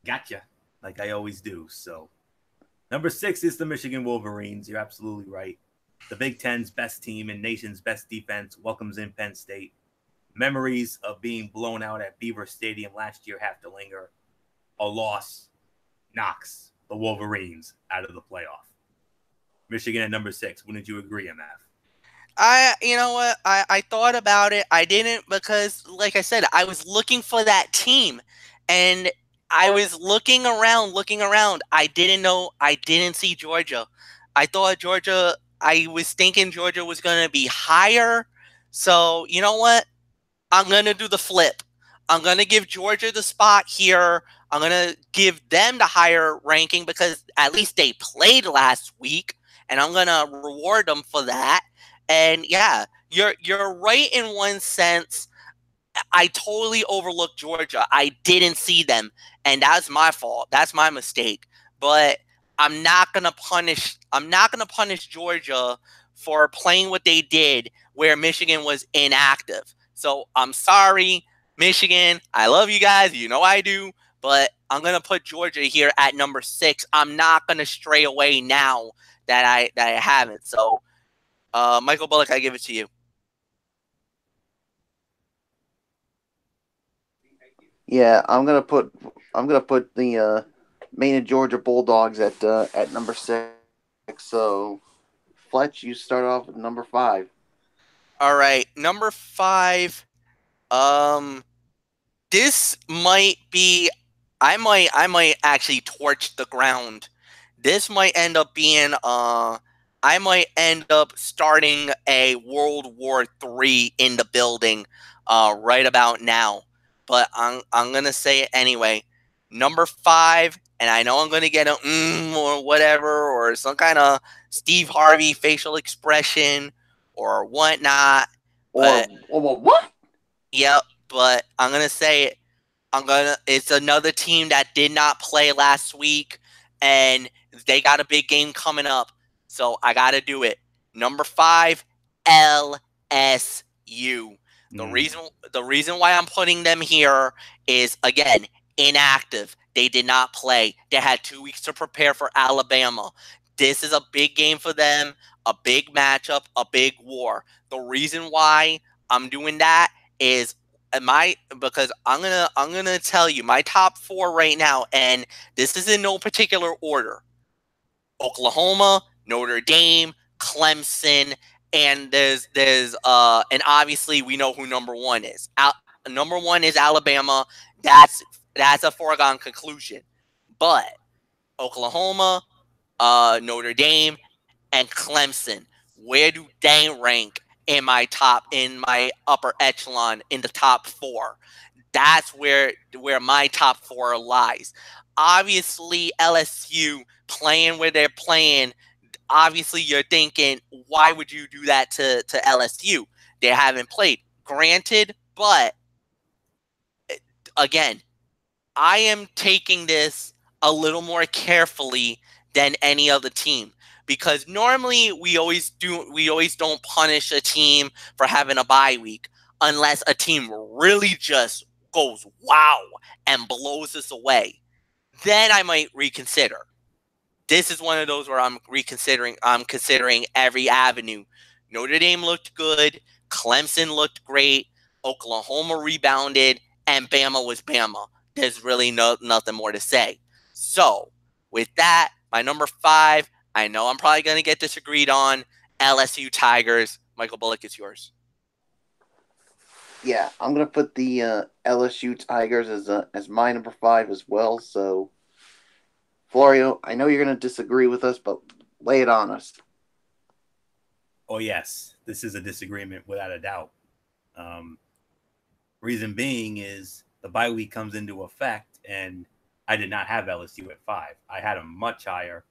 Gotcha. Like I always do. So number 6 is the Michigan Wolverines. You're absolutely right. The Big Ten's best team and nation's best defense welcomes in Penn State. Memories of being blown out at Beaver Stadium last year have to linger. A loss knocks the Wolverines out of the playoff. Michigan at number 6. Wouldn't you agree, MF? You know what? I thought about it. I didn't because, like I said, I was looking for that team, and I was looking around. I didn't see Georgia. I thought Georgia. I was thinking Georgia was going to be higher. So you know what? I'm going to do the flip. I'm going to give Georgia the spot here. I'm going to give them the higher ranking because at least they played last week, and I'm going to reward them for that. And yeah, you're right in one sense. I totally overlooked Georgia. I didn't see them, and that's my fault. That's my mistake. But I'm not gonna punish. I'm not gonna punish Georgia for playing what they did, where Michigan was inactive. So I'm sorry, Michigan. I love you guys. You know I do. But I'm gonna put Georgia here at number 6. I'm not gonna stray away now that I haven't. So. Michael Bullock, I give it to you. Yeah, I'm gonna put the Maine and Georgia Bulldogs at number 6. So, Fletch, you start off with number 5. All right, number 5. This might be. I might actually torch the ground. This might end up being. I might end up starting a World War III in the building, right about now. But I'm gonna say it anyway. Number 5, and I know I'm gonna get a or whatever or some kind of Steve Harvey facial expression or whatnot. Or what? Yep, but I'm gonna say it. It's another team that did not play last week, and they got a big game coming up. So I gotta do it. Number 5, LSU. The reason why I'm putting them here is again inactive. They did not play. They had 2 weeks to prepare for Alabama. This is a big game for them, a big matchup, a big war. The reason why I'm doing that is because I'm gonna tell you my top 4 right now, and this is in no particular order. Oklahoma, Notre Dame, Clemson, and and obviously we know who number 1 is. Number 1 is Alabama. That's a foregone conclusion. But Oklahoma, Notre Dame, and Clemson, where do they rank in my upper echelon in the top 4? That's where my top 4 lies. Obviously, LSU playing where they're playing. Obviously, you're thinking, why would you do that to LSU? They haven't played. Granted, but again, I am taking this a little more carefully than any other team because normally we always don't punish a team for having a bye week unless a team really just goes wow and blows us away. Then I might reconsider. This is one of those where I'm considering every avenue. Notre Dame looked good, Clemson looked great, Oklahoma rebounded, and Bama was Bama. There's really nothing more to say. So, with that, my number 5, I know I'm probably going to get disagreed on, LSU Tigers. Michael Bullock, it's yours. Yeah, I'm gonna put the LSU Tigers as my number 5 as well. So, Florio, I know you're gonna disagree with us, but lay it on us. Oh yes, this is a disagreement without a doubt. Reason being is the bye week comes into effect, and I did not have LSU at 5. I had them much higher,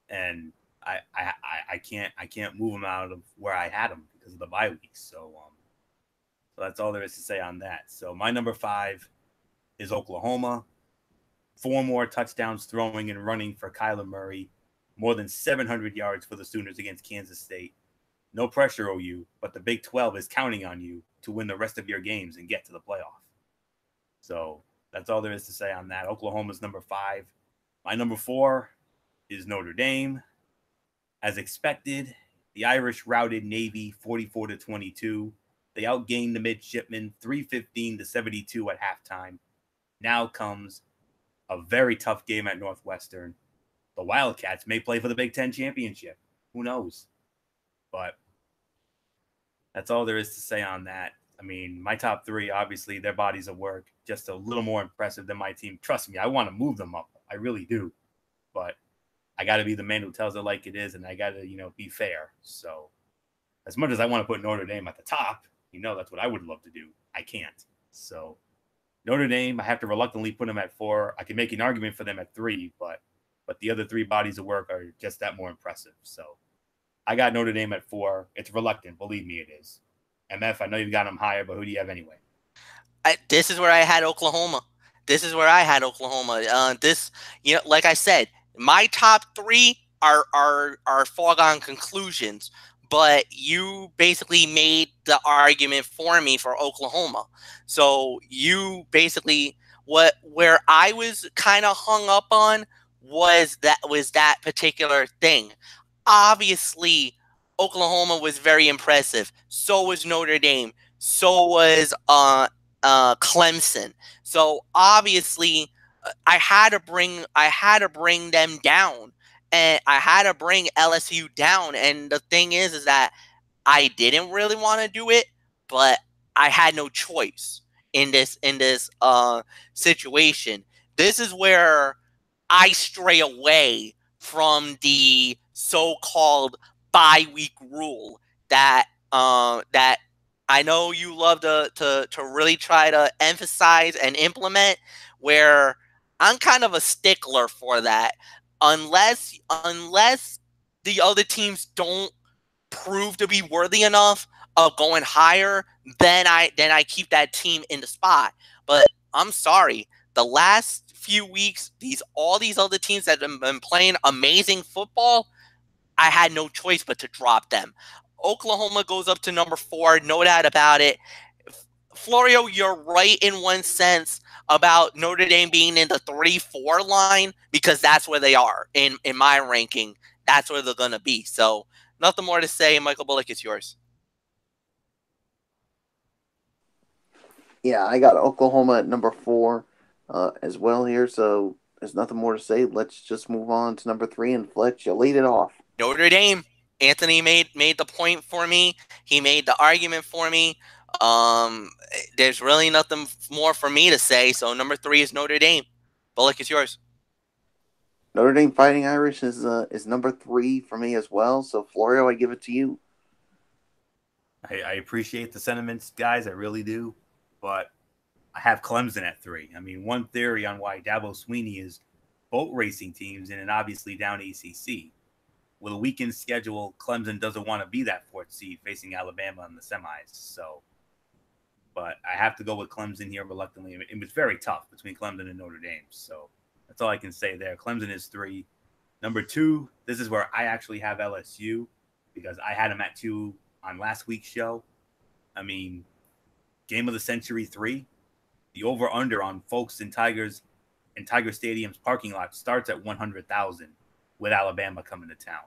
and I can't move them out of where I had them because of the bye week. So that's all there is to say on that. So my number 5 is Oklahoma. 4 more touchdowns throwing and running for Kyler Murray. More than 700 yards for the Sooners against Kansas State. No pressure, OU, but the Big 12 is counting on you to win the rest of your games and get to the playoff. So that's all there is to say on that. Oklahoma's number 5. My number 4 is Notre Dame. As expected, the Irish routed Navy 44-22. They outgained the midshipmen 315-72 at halftime. Now comes a very tough game at Northwestern. The Wildcats may play for the Big Ten championship. Who knows? But that's all there is to say on that. I mean, my top three, obviously, their bodies of work just a little more impressive than my team. Trust me, I want to move them up. I really do. But I got to be the man who tells it like it is, and I got to, be fair. So as much as I want to put Notre Dame at the top, that's what I would love to do. I can't. So Notre Dame, I have to reluctantly put them at 4. I can make an argument for them at 3, but the other 3 bodies of work are just that more impressive. So I got Notre Dame at 4. It's reluctant. Believe me, it is. MF, I know you've got them higher, but who do you have anyway? This is where I had Oklahoma. Like I said, my top 3 are foregone conclusions, but you basically made the argument for me for Oklahoma. So you basically where I was kind of hung up on was that particular thing. Obviously, Oklahoma was very impressive. So was Notre Dame. So was Clemson. So obviously, I had to bring them down, and I had to bring LSU down. And the thing is that I didn't really want to do it, but I had no choice in this situation. This is where I stray away from the so-called bye-week rule that I know you love to really try to emphasize and implement, where I'm kind of a stickler for that. Unless the other teams don't prove to be worthy enough of going higher, then I keep that team in the spot. But I'm sorry, the last few weeks, all these other teams that have been playing amazing football, I had no choice but to drop them. Oklahoma goes up to number 4, no doubt about it. Florio, you're right in one sense about Notre Dame being in the 3-4 line, because that's where they are in my ranking. That's where they're going to be. So nothing more to say. Michael Bullock, it's yours. Yeah, I got Oklahoma at number 4 as well here. So there's nothing more to say. Let's just move on to number 3, and Fletch, you lead it off. Notre Dame. Anthony made the point for me. He made the argument for me. There's really nothing more for me to say. So number 3 is Notre Dame. Bullock, it's yours. Notre Dame Fighting Irish is number 3 for me as well. So Florio, I give it to you. I appreciate the sentiments, guys. I really do. But I have Clemson at 3. I mean, one theory on why Dabo Swinney is boat racing teams in an obviously down ACC. With a weekend schedule, Clemson doesn't want to be that 4th seed facing Alabama in the semis. So, but I have to go with Clemson here reluctantly. It was very tough between Clemson and Notre Dame. So that's all I can say there. Clemson is 3. Number 2, this is where I actually have LSU, because I had them at 2 on last week's show. I mean, game of the century 3. The over-under on folks in Tiger Stadium's parking lot starts at 100,000 with Alabama coming to town.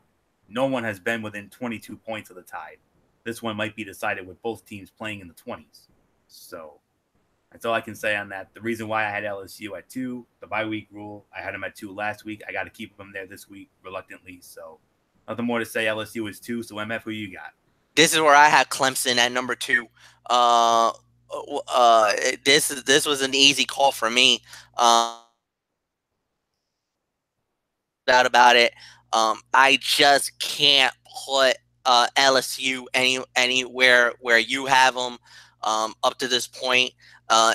No one has been within 22 points of the Tide. This one might be decided with both teams playing in the 20s. So that's all I can say on that. The reason why I had LSU at 2, the bye week rule, I had them at 2 last week. I got to keep them there this week reluctantly. So nothing more to say. LSU is 2. So MF, who you got? This is where I had Clemson at number 2. This was an easy call for me. Doubt about it. I just can't put LSU anywhere where you have them up to this point.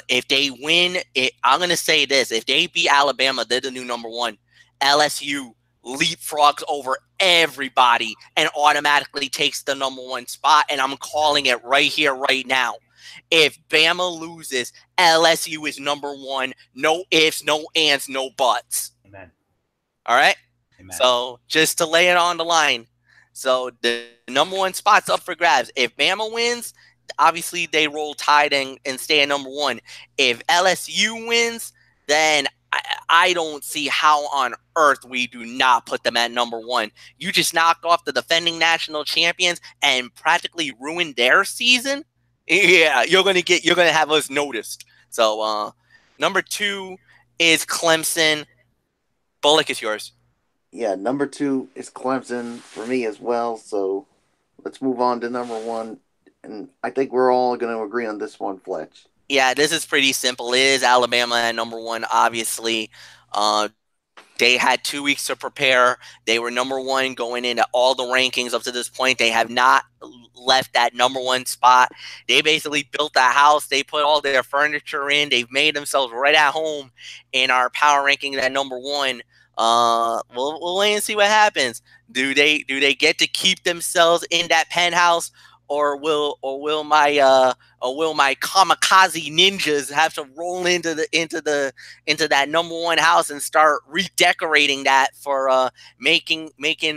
If they win, I'm going to say this. If they beat Alabama, they're the new number 1. LSU leapfrogs over everybody and automatically takes the number 1 spot, and I'm calling it right here, right now. If Bama loses, LSU is number 1. No ifs, no ands, no buts. Amen. All right? Amen. So just to lay it on the line. So the number 1 spot's up for grabs. If Bama wins, obviously they roll tide and stay at number 1. If LSU wins, then I don't see how on earth we do not put them at number 1. You just knock off the defending national champions and practically ruin their season. Yeah, you're gonna have us noticed. So number 2 is Clemson. Bullock, is yours. Yeah, number 2 is Clemson for me as well. So let's move on to number 1. And I think we're all going to agree on this one, Fletch. Yeah, this is pretty simple. It is Alabama at number 1, obviously. They had 2 weeks to prepare. They were number 1 going into all the rankings up to this point. They have not left that number 1 spot. They basically built a house. They put all their furniture in. They've made themselves right at home in our power ranking at number 1. We'll wait and see what happens. Do they get to keep themselves in that penthouse, or will my kamikaze ninjas have to roll into that number 1 house and start redecorating that for making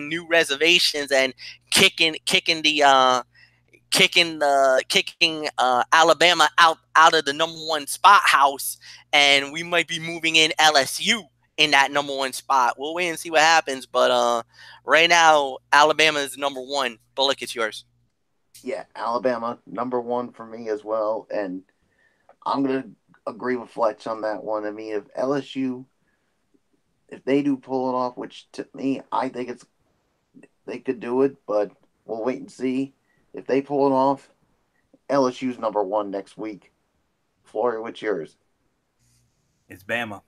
new reservations and kicking Alabama out of the number 1 spot house, and we might be moving in LSU in that number 1 spot. We'll wait and see what happens, but right now Alabama is number 1. Bullock, it's yours. Yeah, Alabama number 1 for me as well, and I'm gonna agree with Fletch on that one. I mean, if LSU, if they do pull it off, which to me I think they could do it, but we'll wait and see. If they pull it off, LSU's number 1 next week. Florio, what's yours? It's Bama.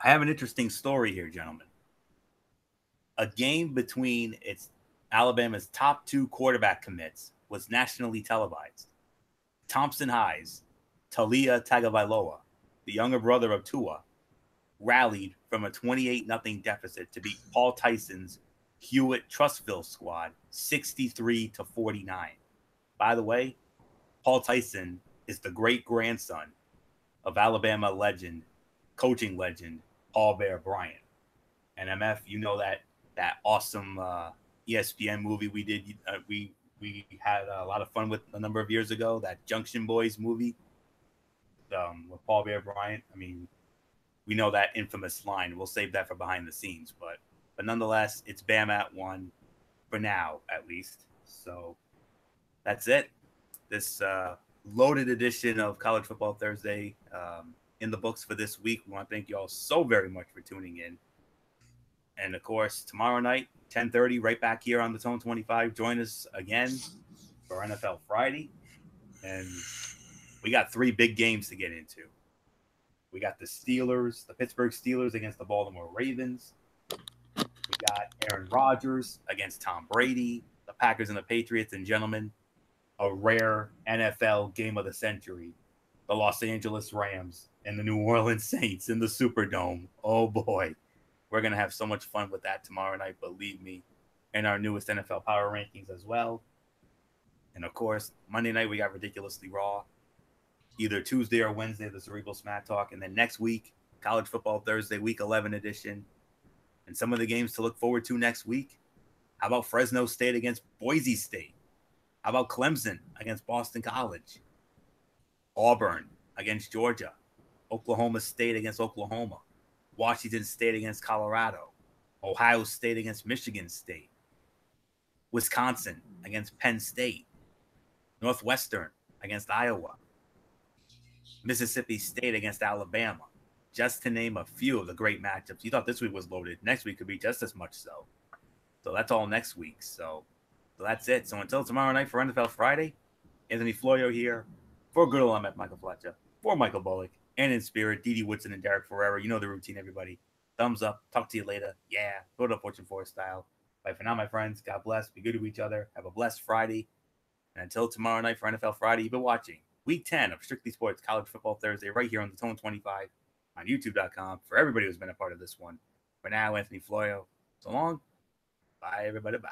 I have an interesting story here, gentlemen. A game between Alabama's top 2 quarterback commits was nationally televised. Thompson High's Talia Tagovailoa, the younger brother of Tua, rallied from a 28-0 deficit to beat Paul Tyson's Hewitt Trustville squad 63-49. By the way, Paul Tyson is the great-grandson of Alabama legend, coaching legend, Paul Bear Bryant. And MF, you know that awesome ESPN movie we did. We had a lot of fun with a number of years ago, that Junction Boys movie with Paul Bear Bryant. I mean, we know that infamous line. We'll save that for behind the scenes. But nonetheless, it's Bama at 1 for now, at least. So that's it. This loaded edition of College Football Thursday in the books for this week. We want to thank you all so very much for tuning in. And, of course, tomorrow night, 10:30, right back here on the Tone 25. Join us again for NFL Friday. And we got 3 big games to get into. We got the Pittsburgh Steelers against the Baltimore Ravens. We got Aaron Rodgers against Tom Brady, the Packers and the Patriots. And, gentlemen, a rare NFL game of the century, the Los Angeles Rams and the New Orleans Saints in the Superdome. Oh, boy. We're going to have so much fun with that tomorrow night, believe me, and our newest NFL Power Rankings as well. And, of course, Monday night we got Ridiculously Raw. Either Tuesday or Wednesday, the Cerebral Smack Talk. And then next week, College Football Thursday, Week 11 edition. And some of the games to look forward to next week. How about Fresno State against Boise State? How about Clemson against Boston College? Auburn against Georgia. Oklahoma State against Oklahoma. Washington State against Colorado. Ohio State against Michigan State. Wisconsin against Penn State. Northwestern against Iowa. Mississippi State against Alabama. Just to name a few of the great matchups. You thought this week was loaded. Next week could be just as much so. So that's all next week. So that's it. So until tomorrow night for NFL Friday, Anthony Florio here for good old MF Michael Fletcher, for Michael Bullock, and in spirit, Dede Woodson and Derek Ferrera. You know the routine, everybody. Thumbs up. Talk to you later. Yeah. Go to Fortune 4 style. Bye for now, my friends. God bless. Be good to each other. Have a blessed Friday. And until tomorrow night for NFL Friday, you've been watching Week 10 of Strictly Sports College Football Thursday right here on the Tone 25 on YouTube.com for everybody who's been a part of this one. For now, Anthony Florio. So long. Bye, everybody. Bye.